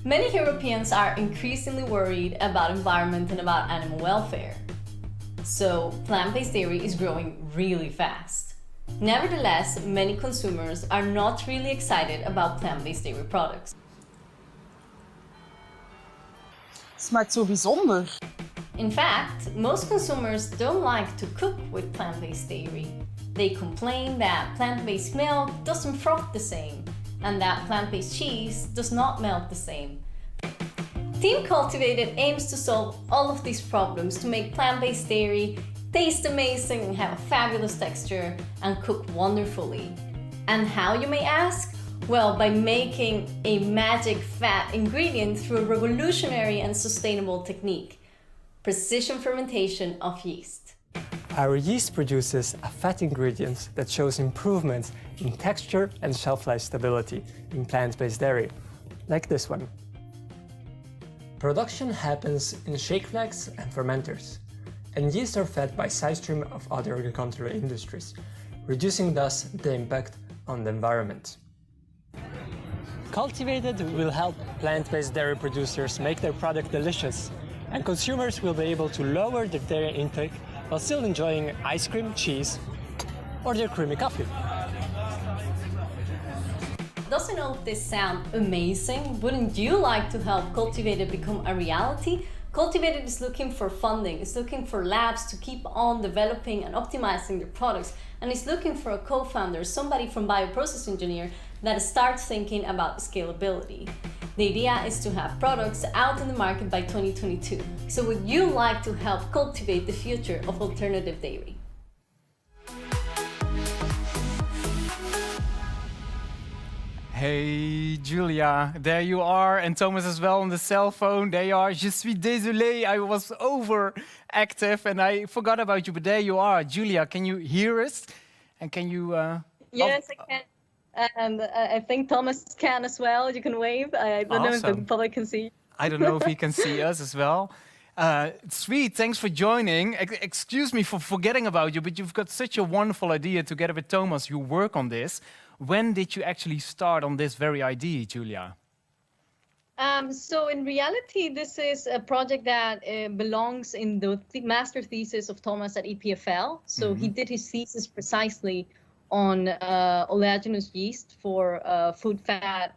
Many Europeans are increasingly worried about environment and about animal welfare. So plant-based dairy is growing really fast. Nevertheless, many consumers are not really excited about plant-based dairy products. Smaakt zo bijzonder. In fact, most consumers don't like to cook with plant-based dairy. They complain that plant-based milk doesn't froth the same, and that plant-based cheese does not melt the same. Team Cultivated aims to solve all of these problems to make plant-based dairy taste amazing and have a fabulous texture and cook wonderfully. And how, you may ask? Well, by making a magic fat ingredient through a revolutionary and sustainable technique: precision fermentation of yeast. Our yeast produces a fat ingredient that shows improvements in texture and shelf life stability in plant-based dairy, like this one. Production happens in shake flags and fermenters, and yeast are fed by side stream of other agricultural industries, reducing thus the impact on the environment. Cultivated will help plant-based dairy producers make their product delicious, and consumers will be able to lower their dairy intake while still enjoying ice cream, cheese, or their creamy coffee. Doesn't all of this sound amazing? Wouldn't you like to help Cultivated become a reality? Cultivated is looking for funding, it's looking for labs to keep on developing and optimizing their products, and it's looking for a co-founder, somebody from bioprocess engineer that starts thinking about scalability. The idea is to have products out in the market by 2022. So would you like to help cultivate the future of alternative dairy? Hey Julia, there you are, and Thomas as well on the cell phone. There you are. Je suis désolé, I was overactive and I forgot about you, but there you are. Julia, can you hear us? And can you... Yes, I can. And I think Thomas can as well. You can wave. I don't know if the public can see. I don't know if he can see us as well. Sweet, thanks for joining. Excuse me for forgetting about you, but you've got such a wonderful idea together with Thomas. You work on this. When did you actually start on this very idea, Julia? So in reality, this is a project that belongs in the master thesis of Thomas at EPFL. So he did his thesis precisely on oleaginous yeast for food fat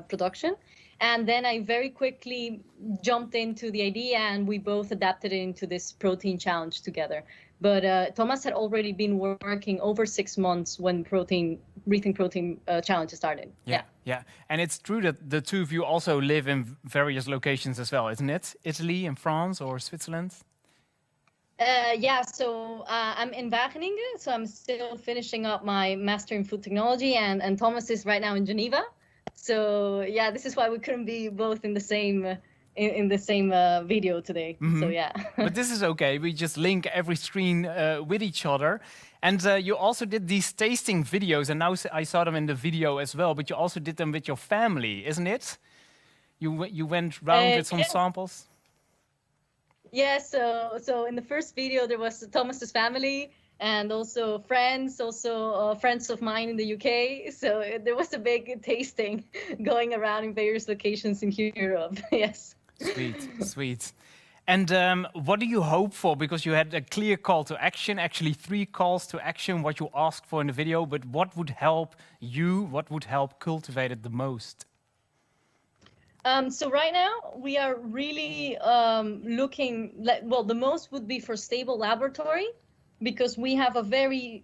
production. And then I very quickly jumped into the idea and we both adapted it into this protein challenge together. But Thomas had already been working over 6 months when ReThink Protein Challenge started. Yeah. And it's true that the two of you also live in various locations as well, isn't it? Italy and France or Switzerland? So I'm in Wageningen, so I'm still finishing up my Master in Food Technology, and Thomas is right now in Geneva. So yeah, this is why we couldn't be both in the same video today. So yeah. But this is okay. We just link every screen with each other. And you also did these tasting videos, and now I saw them in the video as well, but you also did them with your family, isn't it? You went round with some samples? Yeah, so in the first video, there was Thomas's family and also friends of mine in the UK. So there was a big tasting going around in various locations in Europe, yes. Sweet. And what do you hope for? Because you had a clear call to action, actually 3 calls to action, what you asked for in the video, but what would help you, what would help cultivate it the most? So right now we are really looking, the most would be for stable laboratory, because we have a very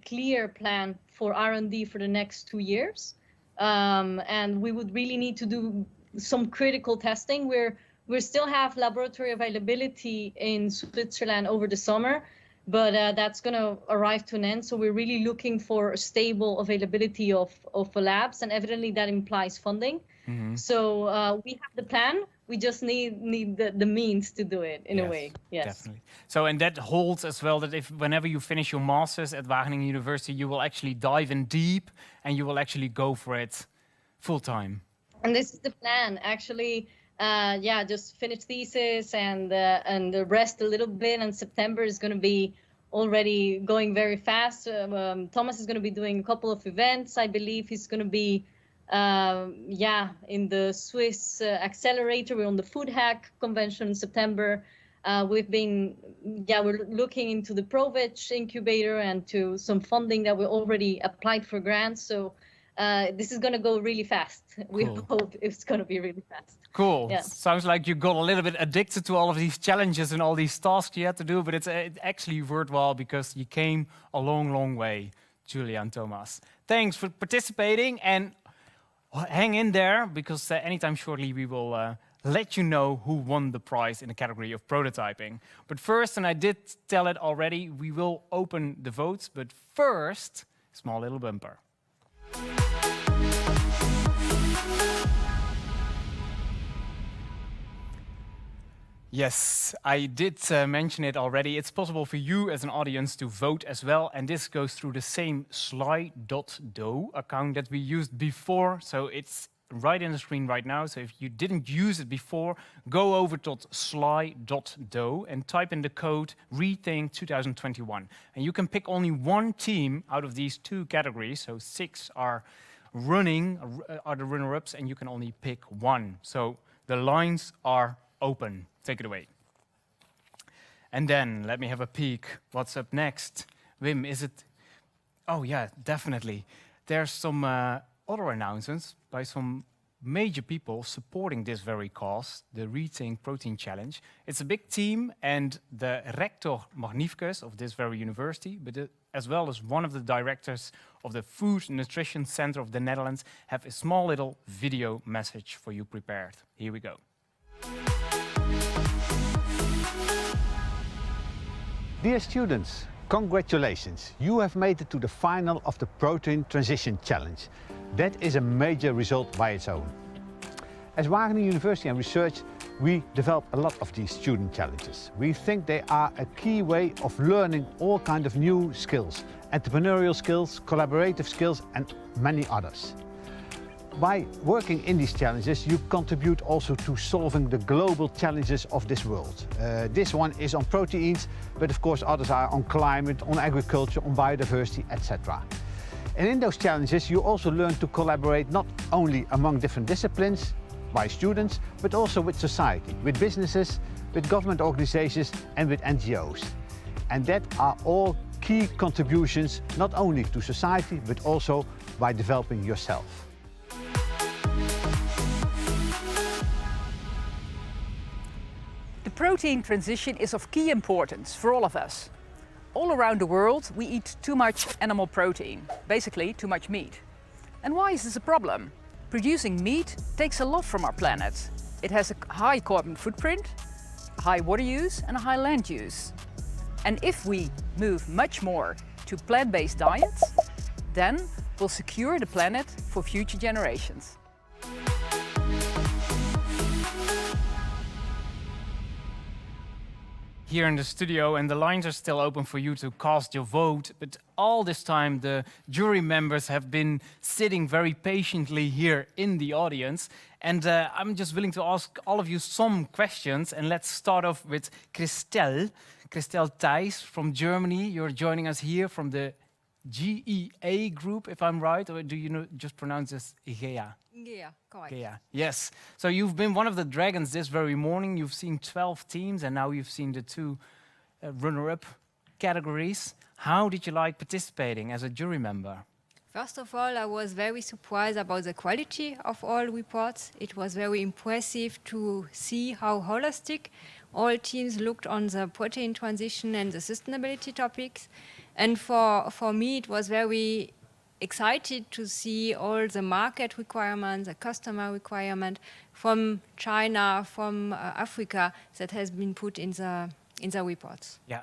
clear plan for R&D for the next 2 years. And we would really need to do some critical testing where we still have laboratory availability in Switzerland over the summer, but that's going to arrive to an end. So we're really looking for a stable availability of labs, and evidently that implies funding. So we have the plan. We just need the means to do it in a way. Yes, definitely. So, and that holds as well that if whenever you finish your masters at Wageningen University, you will actually dive in deep and you will actually go for it full time. And this is the plan, actually. Just finish thesis and rest a little bit. And September is going to be already going very fast. Thomas is going to be doing a couple of events. I believe he's going to be in the Swiss Accelerator. We're on the Food Hack Convention in September. We're looking into the ProVeg incubator and to some funding that we already applied for grants. So this is going to go really fast. We hope it's going to be really fast. Cool. Yeah. Sounds like you got a little bit addicted to all of these challenges and all these tasks you had to do, but it's actually worthwhile because you came a long way, Julia and Thomas. Thanks for participating, and hang in there because anytime shortly we will let you know who won the prize in the category of prototyping. But first, and I did tell it already, we will open the votes, but first, small little bumper. Yes, I did mention it already. It's possible for you as an audience to vote as well, and this goes through the same sly.do account that we used before, so it's right in the screen right now. So if you didn't use it before, go over to sly.do and type in the code ReThink 2021. And you can pick only one team out of these 2 categories, so 6 are the runner-ups, and you can only pick one. So the lines are open. Take it away. And then let me have a peek. What's up next? Wim, is it? Oh yeah, definitely. There's some other announcements by some major people supporting this very cause, the ReThink Protein Challenge. It's a big team, and the rector magnificus of this very university, but as well as one of the directors of the Food Nutrition Center of the Netherlands, have a small little video message for you prepared. Here we go. Dear students, congratulations. You have made it to the final of the Protein Transition Challenge. That is a major result by its own. As Wageningen University and Research, we develop a lot of these student challenges. We think they are a key way of learning all kinds of new skills, entrepreneurial skills, collaborative skills, and many others. By working in these challenges, you contribute also to solving the global challenges of this world. This one is on proteins, but of course others are on climate, on agriculture, on biodiversity, etc. And in those challenges, you also learn to collaborate not only among different disciplines, by students, but also with society, with businesses, with government organizations, and with NGOs. And that are all key contributions, not only to society, but also by developing yourself. The protein transition is of key importance for all of us. All around the world, we eat too much animal protein, basically too much meat. And why is this a problem? Producing meat takes a lot from our planet. It has a high carbon footprint, a high water use and a high land use. And if we move much more to plant-based diets, then we'll secure the planet for future generations. Here in the studio, and the lines are still open for you to cast your vote, but all this time the jury members have been sitting very patiently here in the audience, and I'm just willing to ask all of you some questions, and let's start off with Christelle Thijs from Germany. You're joining us here from the GEA group, if I'm right, or do you just pronounce this GEA? Yeah, correct. Yeah. Yes. So you've been one of the dragons this very morning. You've seen 12 teams, and now you've seen the two runner-up categories. How did you like participating as a jury member? First of all, I was very surprised about the quality of all reports. It was very impressive to see how holistic all teams looked on the protein transition and the sustainability topics. And for me, it was very excited to see all the market requirements, the customer requirement from China, from Africa that has been put in the reports. Yeah.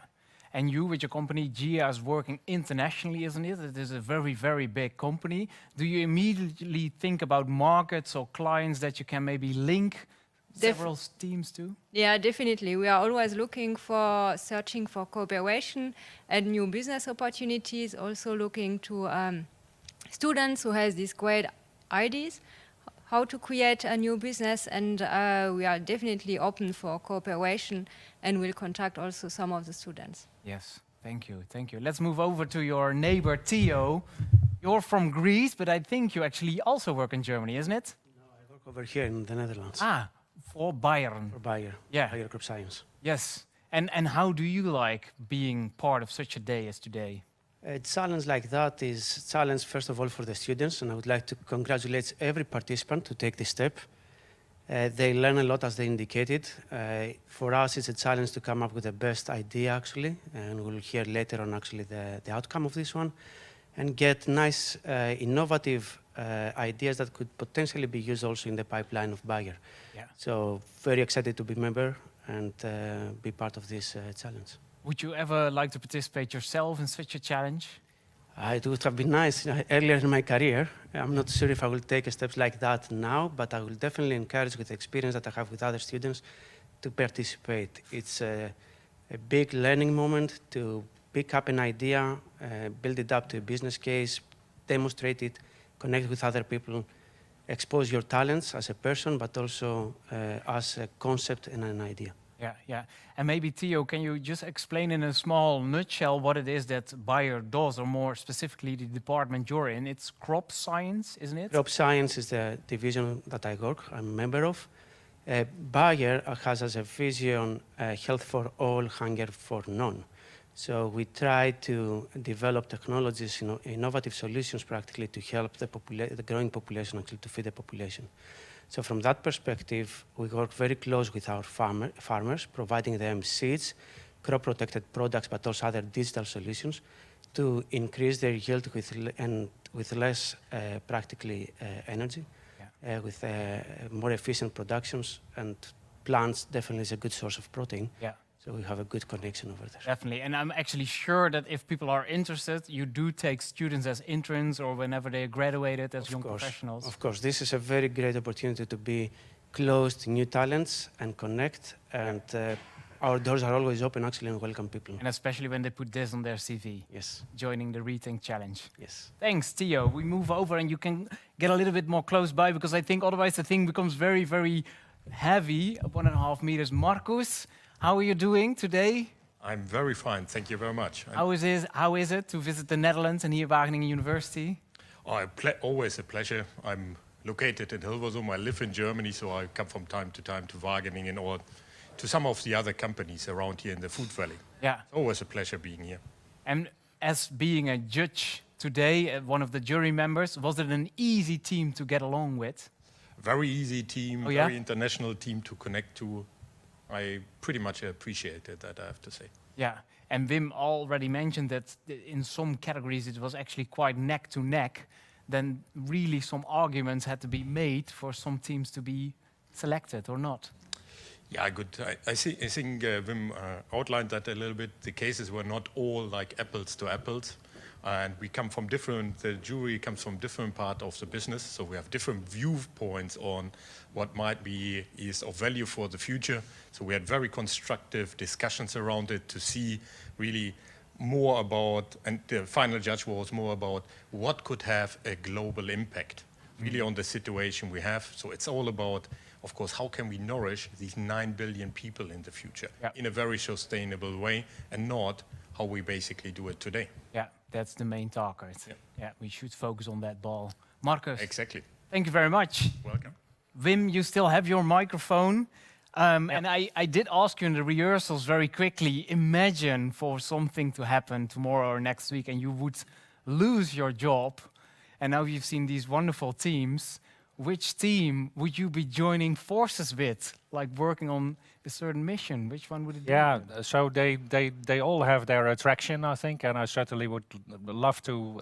And you, with your company, GEA, is working internationally, isn't it? It is a very, very big company. Do you immediately think about markets or clients that you can maybe link several teams to? Yeah, definitely. We are always searching for cooperation and new business opportunities, also looking to students who has these great ideas, how to create a new business, and we are definitely open for cooperation and will contact also some of the students. Yes, thank you, thank you. Let's move over to your neighbor, Theo. You're from Greece, but I think you actually also work in Germany, isn't it? No, I work over here in the Netherlands. Ah, for Bayern. For Bayer. Yeah. Bayer Group Science. Yes. And how do you like being part of such a day as today? A challenge like that is a challenge, first of all, for the students, and I would like to congratulate every participant to take this step. They learn a lot, as they indicated. For us, it's a challenge to come up with the best idea, actually, and we'll hear later on, actually, the outcome of this one, and get nice, innovative ideas that could potentially be used also in the pipeline of Bayer. Yeah. So, very excited to be a member and be part of this challenge. Would you ever like to participate yourself in such a challenge? It would have been nice earlier in my career. I'm not sure if I will take steps like that now, but I will definitely encourage, with the experience that I have with other students, to participate. It's a big learning moment to pick up an idea, build it up to a business case, demonstrate it, connect with other people, expose your talents as a person, but also as a concept and an idea. Yeah, yeah. And maybe, Theo, can you just explain in a small nutshell what it is that Bayer does, or more specifically the department you're in? It's crop science, isn't it? Crop science is the division that I'm a member of. Bayer has as a vision health for all, hunger for none. So we try to develop technologies, innovative solutions practically to help the growing population, actually to feed the population. So from that perspective, we work very close with our farmers, providing them seeds, crop-protected products, but also other digital solutions to increase their yield with less practically energy, with more efficient productions, and plants definitely is a good source of protein. Yeah. So we have a good connection over there. Definitely, and I'm actually sure that if people are interested, you do take students as interns or whenever they graduated as young professionals. Of course, this is a very great opportunity to be close to new talents and connect, and our doors are always open, actually, and welcome people. And especially when they put this on their CV. Yes. Joining the ReThink Challenge. Yes. Thanks, Theo. We move over and you can get a little bit more close by, because I think otherwise the thing becomes very, very heavy, 1.5 meters. Marcus, how are you doing today? I'm very fine, thank you very much. How is it to visit the Netherlands and here Wageningen University? Always a pleasure. I'm located in Hilversum. I live in Germany, so I come from time to Wageningen or to some of the other companies around here in the Food Valley. Yeah. It's always a pleasure being here. And as being a judge today, one of the jury members, was it an easy team to get along with? Very easy team, very international team to connect to. I pretty much appreciated that, I have to say. Yeah, and Wim already mentioned that in some categories it was actually quite neck to neck. Then really some arguments had to be made for some teams to be selected or not. Yeah, good. I think Wim outlined that a little bit. The cases were not all like apples to apples. And we come from the jury comes from different part of the business. So we have different viewpoints on what might be is of value for the future. So we had very constructive discussions around it to see really more about, and the final judge was more about what could have a global impact really on the situation we have. So it's all about, of course, how can we nourish these 9 billion people in the future in a very sustainable way, and not how we basically do it today. Yeah, that's the main target. Yeah, we should focus on that ball. Marcus. Exactly. Thank you very much. Welcome. Wim, you still have your microphone. And I did ask you in the rehearsals very quickly, imagine for something to happen tomorrow or next week and you would lose your job. And now you've seen these wonderful teams. Which team would you be joining forces with, like working on a certain mission? Which one would it be? Yeah, so they all have their attraction, I think, and I certainly would love to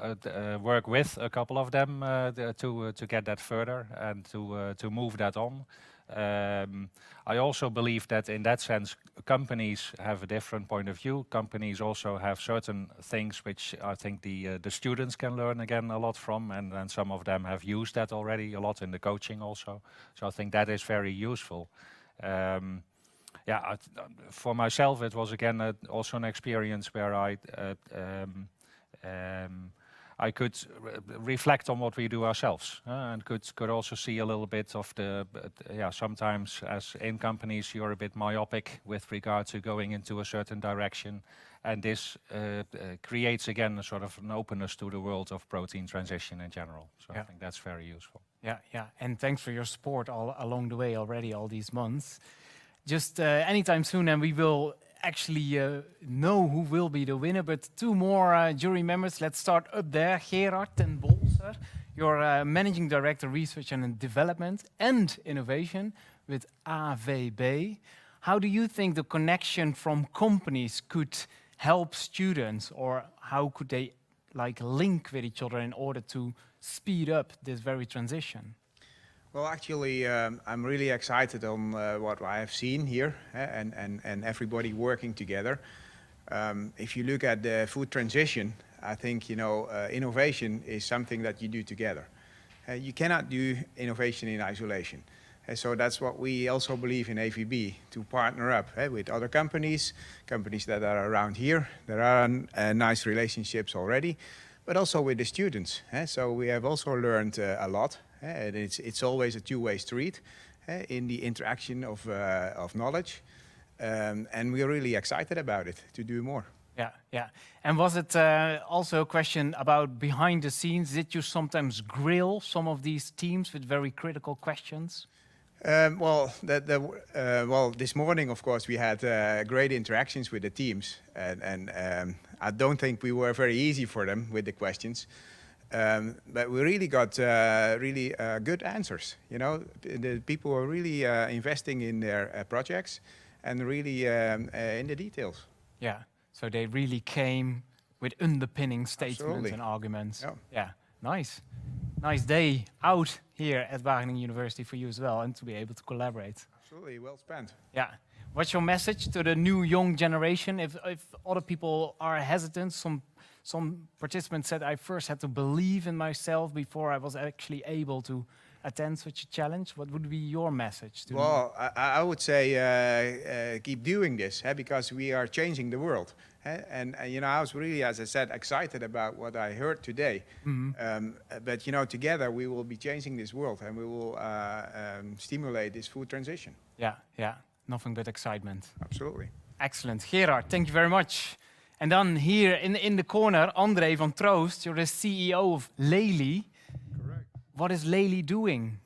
work with a couple of them to get that further and to move that on. I also believe that in that sense, companies have a different point of view. Companies also have certain things which I think the students can learn again a lot from, and some of them have used that already a lot in the coaching also. So I think that is very useful. For myself, it was again also an experience where I could reflect on what we do ourselves and could also see a little bit of sometimes as in companies you're a bit myopic with regard to going into a certain direction, and this creates again a sort of an openness to the world of protein transition in general. So I think that's very useful. Yeah, and thanks for your support all along the way already all these months. Just anytime soon and we will actually know who will be the winner, but two more jury members. Let's start up there. Gerard ten Bolser, you're Managing Director Research and Development and Innovation with AVB. How do you think the connection from companies could help students, or how could they link with each other in order to speed up this very transition? Well, actually, I'm really excited on what I have seen here and everybody working together. If you look at the food transition, I think, innovation is something that you do together. You cannot do innovation in isolation. So that's what we also believe in AVB, to partner up with other companies that are around here. There are nice relationships already, but also with the students. So we have also learned a lot. And it's always a two-way street in the interaction of knowledge, and we're really excited about it to do more. Yeah. And was it also a question about behind the scenes? Did you sometimes grill some of these teams with very critical questions? Well, this morning, of course, we had great interactions with the teams, and I don't think we were very easy for them with the questions. But we really got good answers. The people were really investing in their projects and really in the details. Yeah, so they really came with underpinning statements Absolutely. And arguments. Yeah, nice day out here at Wageningen University for you as well, and to be able to collaborate. Absolutely, well spent. Yeah. What's your message to the new young generation? If other people are hesitant, some participants said I first had to believe in myself before I was actually able to attend such a challenge. What would be your message to them? Well, I would say keep doing this because we are changing the world. And I was really, as I said, excited about what I heard today. Mm-hmm. But together we will be changing this world, and we will stimulate this food transition. Yeah, nothing but excitement. Absolutely. Excellent. Gerard, thank you very much. And then here in the corner, André van Troost, you're the CEO of Lely. Correct. What is Lely doing?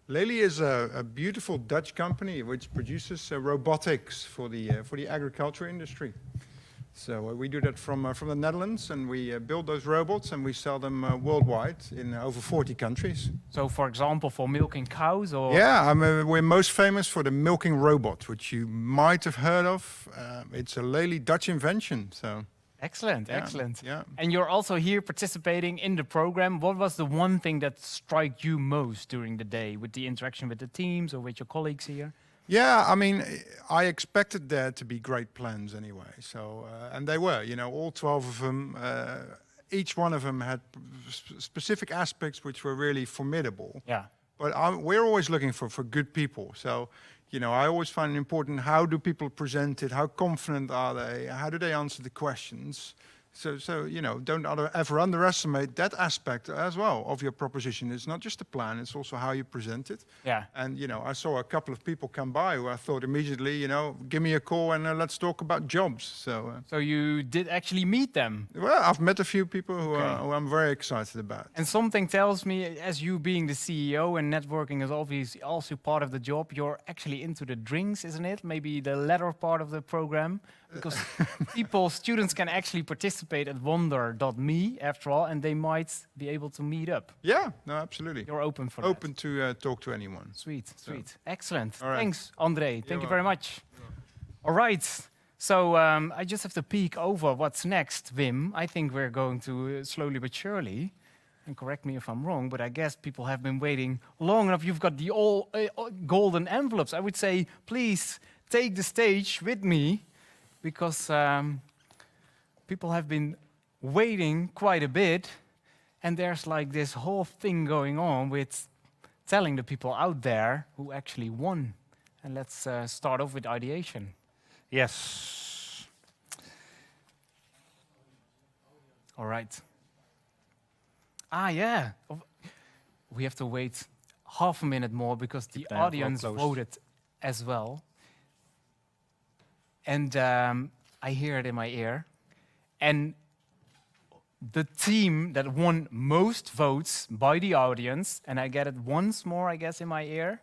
Lely is a beautiful Dutch company which produces robotics for the agriculture industry. So we do that from the Netherlands, and we build those robots and we sell them worldwide in over 40 countries. So, for example, for milking cows, or Yeah, we're most famous for the milking robot, which you might have heard of. It's a Lely Dutch invention. So. Excellent, Yeah, excellent. yeah. And you're also here participating in the program. What was the one thing that struck you most during the day with the interaction with the teams or with your colleagues here? Yeah, I mean, I expected there to be great plans anyway. So, and they were, all 12 of them. Each one of them had specific aspects which were really formidable. Yeah. But we're always looking for good people. So, I always find it important, how do people present it? How confident are they? How do they answer the questions? So don't ever underestimate that aspect as well of your proposition. It's not just a plan, it's also how you present it. Yeah. And, I saw a couple of people come by who I thought immediately, give me a call and let's talk about jobs. So you did actually meet them? Well, I've met a few people who I'm very excited about. And something tells me, as you being the CEO and networking is obviously also part of the job, you're actually into the drinks, isn't it? Maybe the latter part of the program. Because students can actually participate at wonder.me after all, and they might be able to meet up. Yeah, no, absolutely. You're open for open to talk to anyone. Sweet. Excellent. All right. Thanks, André. Thank you very much. All right. So I just have to peek over what's next, Wim. I think we're going to slowly but surely, and correct me if I'm wrong, but I guess people have been waiting long enough. You've got the all golden envelopes. I would say, please take the stage with me, because people have been waiting quite a bit, and there's like this whole thing going on with telling the people out there who actually won. And let's start off with ideation. Yes. All right. Yeah. We have to wait half a minute more because the audience voted as well. And I hear it in my ear. And the team that won most votes by the audience, and I get it once more, I guess, in my ear.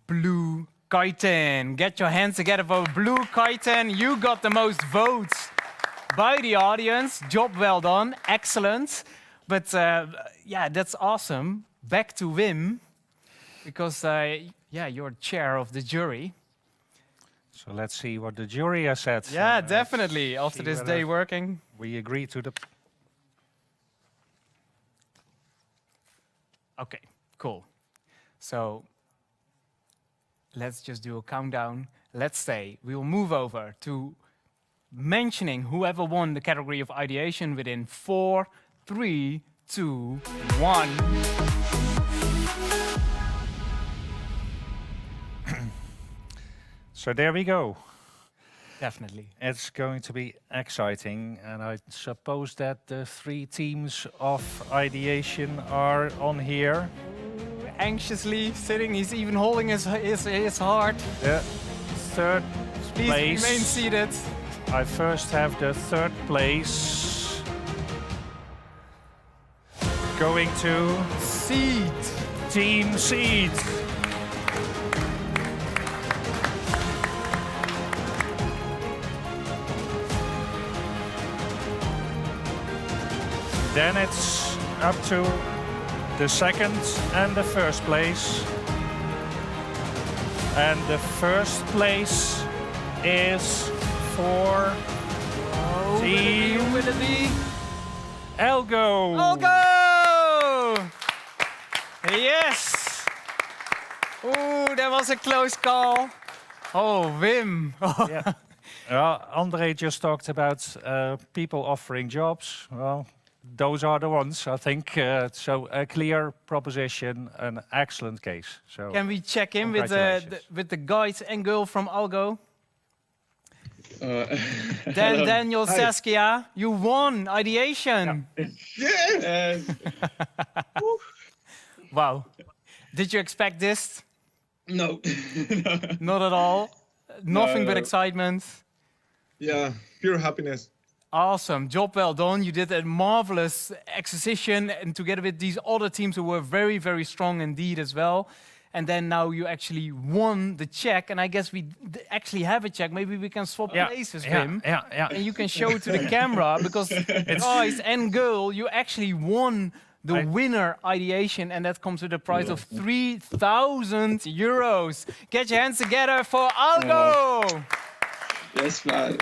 Blue Kiten. Get your hands together for Blue Kiten. You got the most votes by the audience. Job well done. Excellent. But yeah, that's awesome. Back to Wim, because you're chair of the jury. So let's see what the jury has said. Yeah, definitely. After this day working. We agree to the... Okay, cool. So let's just do a countdown. Let's say we will move over to mentioning whoever won the category of ideation within 4, 3, 2, 1. So there we go. Definitely. It's going to be exciting, and I suppose that the 3 teams of ideation are on here. Anxiously sitting, he's even holding his heart. The third Please place. remain seated. I first have the 3rd place. Going to Seed. Team Seed. Then it's up to the 2nd and the 1st place. And the 1st place is for Team Will it be? Elgo. Elgo! Yes! Ooh, that was a close call. Oh, Wim. Yeah. André just talked about people offering jobs. Well, those are the ones, I think. So a clear proposition, an excellent case. So can we check in with the guys and girl from Algo? Daniel, Hi. Saskia, you won ideation. Yes! Wow. Did you expect this? No. Not at all? Nothing but No. excitement? Yeah, pure happiness. Awesome. Job well done. You did a marvelous exercition, and together with these other teams who were very, very strong indeed as well. and then now you actually won the check, and I guess we actually have a check. Maybe we can swap places, Wim. Yeah. And you can show it to the camera, because guys and girl, you actually won the winner ideation, and that comes with a prize of 3,000 euros. Get your hands together for Aldo! Yes, man.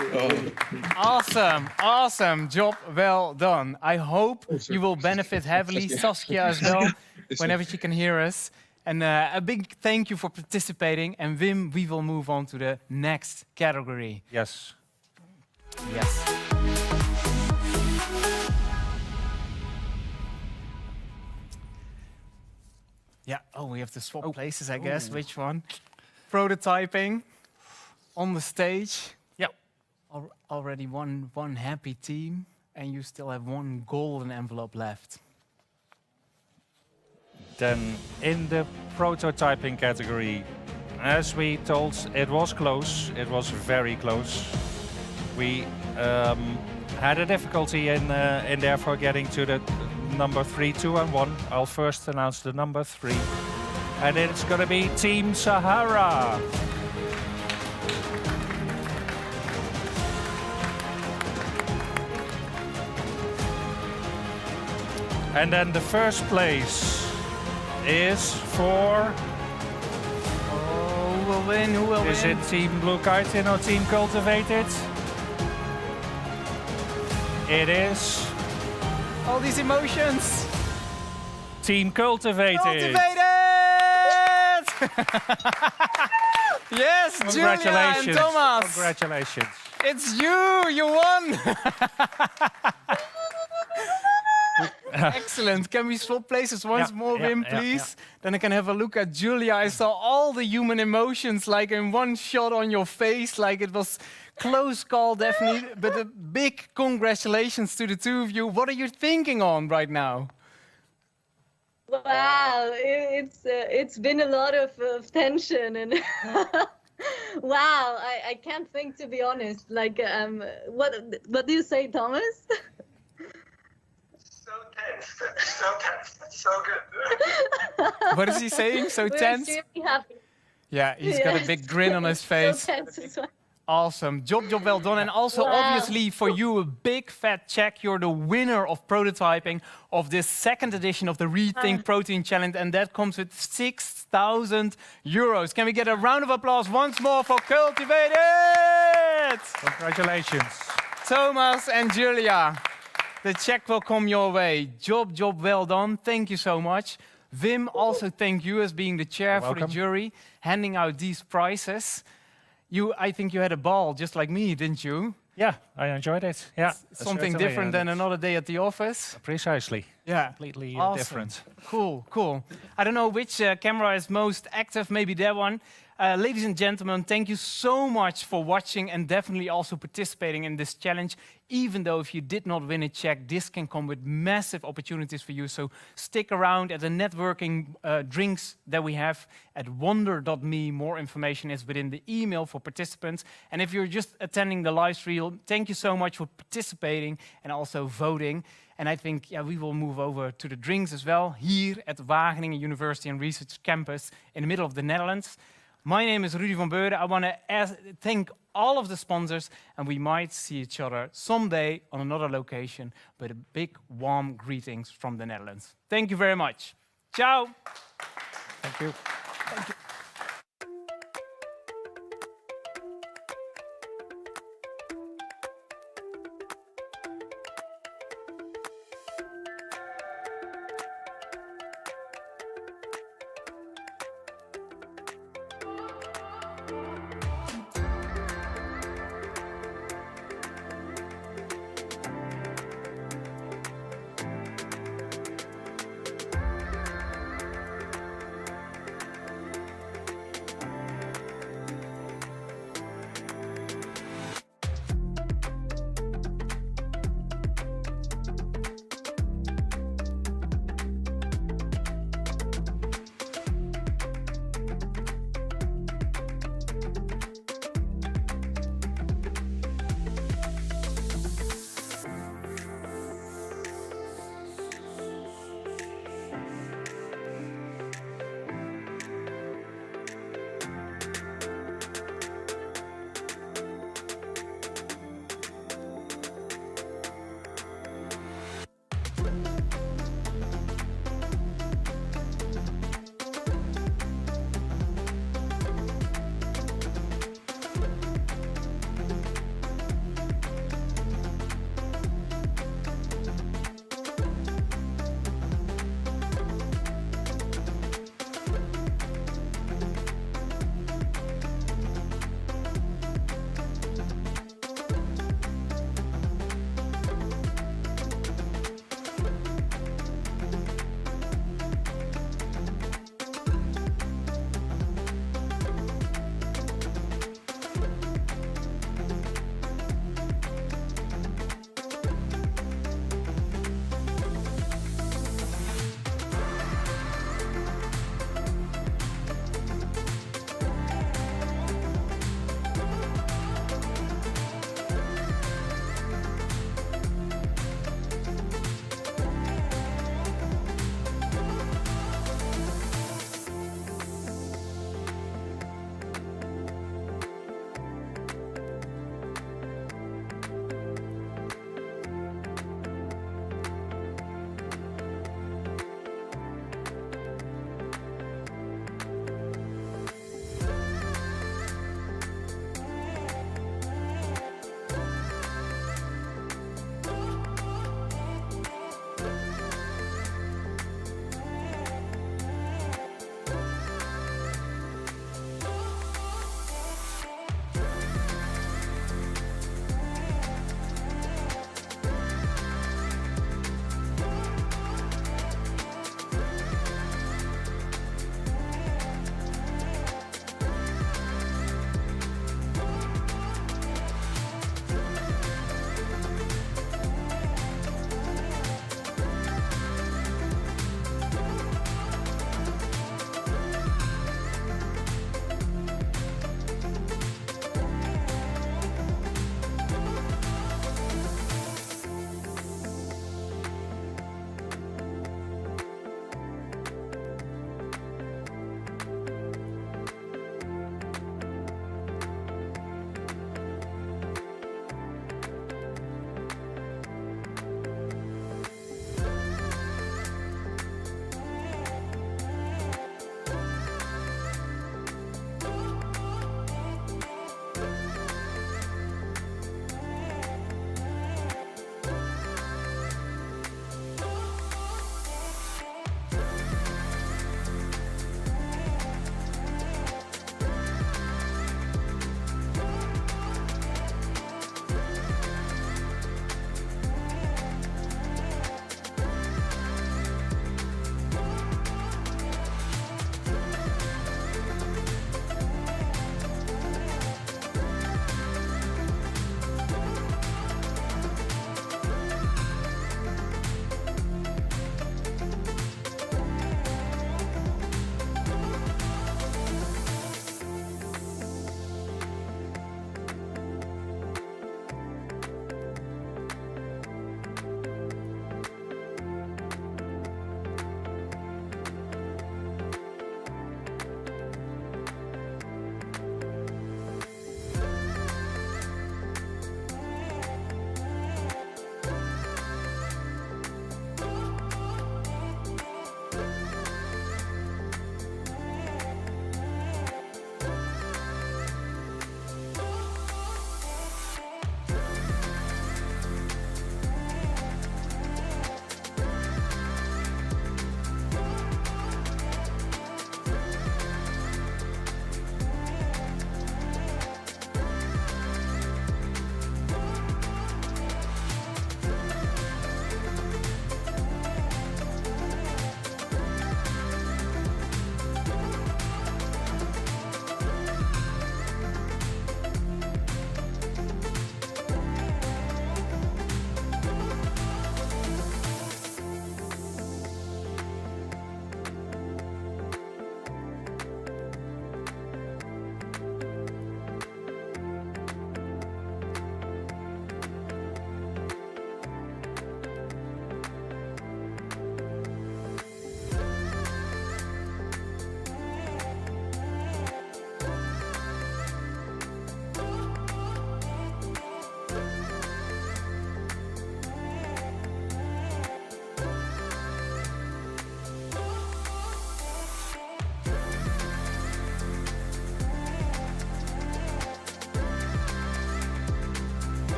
Awesome job, well done. I hope you will benefit heavily, Saskia as well, whenever she can hear us. And a big thank you for participating. And Wim, we will move on to the next category. Yes. Yes. Yeah, we have to swap places, I guess. Which one? Prototyping on the stage. Yeah. Already one happy team, and you still have one golden envelope left. Then in the prototyping category, as we told, it was close. It was very close. We had a difficulty in therefore getting to the number 3, 2, and 1. I'll first announce the number 3, and it's going to be Team Sahara. And then the first place is for... Who will win? Who will Is win? it Team Blue Kite or Team Cultivated? It is... All these emotions. Team Cultivated. Cultivated! Yes, Julia and Congratulations. Thomas. Congratulations. It's you. You won. Excellent. Can we swap places once more, Wim, please? Then I can have a look at Julia. I saw all the human emotions like in one shot on your face, like it was close call, definitely. But a big congratulations to the two of you. What are you thinking on right now? Wow, it's been a lot of tension and wow, I can't think, to be honest. Like, what do you say, Thomas? So tense, so good. What is he saying? So We're tense? extremely happy. Yeah, he's got a big grin on his face. So tense as well. Awesome. Job well done. And also, obviously, for you, a big fat check. You're the winner of prototyping of this second edition of the ReThink Protein Challenge, and that comes with 6,000 euros. Can we get a round of applause once more for Cultivated? Congratulations. Thomas and Julia, the check will come your way. Job well done. Thank you so much. Wim, also thank you as being the chair for the jury, handing out these prizes. I think you had a ball just like me, didn't you? Yeah, I enjoyed it. Yeah, Something different than another day at the office. Precisely. Yeah, completely awesome. different. Cool. I don't know which camera is most active. Maybe that one. Ladies and gentlemen, thank you so much for watching and definitely also participating in this challenge. Even though if you did not win a check, this can come with massive opportunities for you. So stick around at the networking drinks that we have at wonder.me. More information is within the email for participants. And if you're just attending the live stream, thank you so much for participating and also voting. And I think we will move over to the drinks as well, here at the Wageningen University and Research Campus in the middle of the Netherlands. My name is Rudy van Beurden. I want to thank all of the sponsors, and we might see each other someday on another location, but a big warm greetings from the Netherlands. Thank you very much. Ciao. Thank you. Thank you.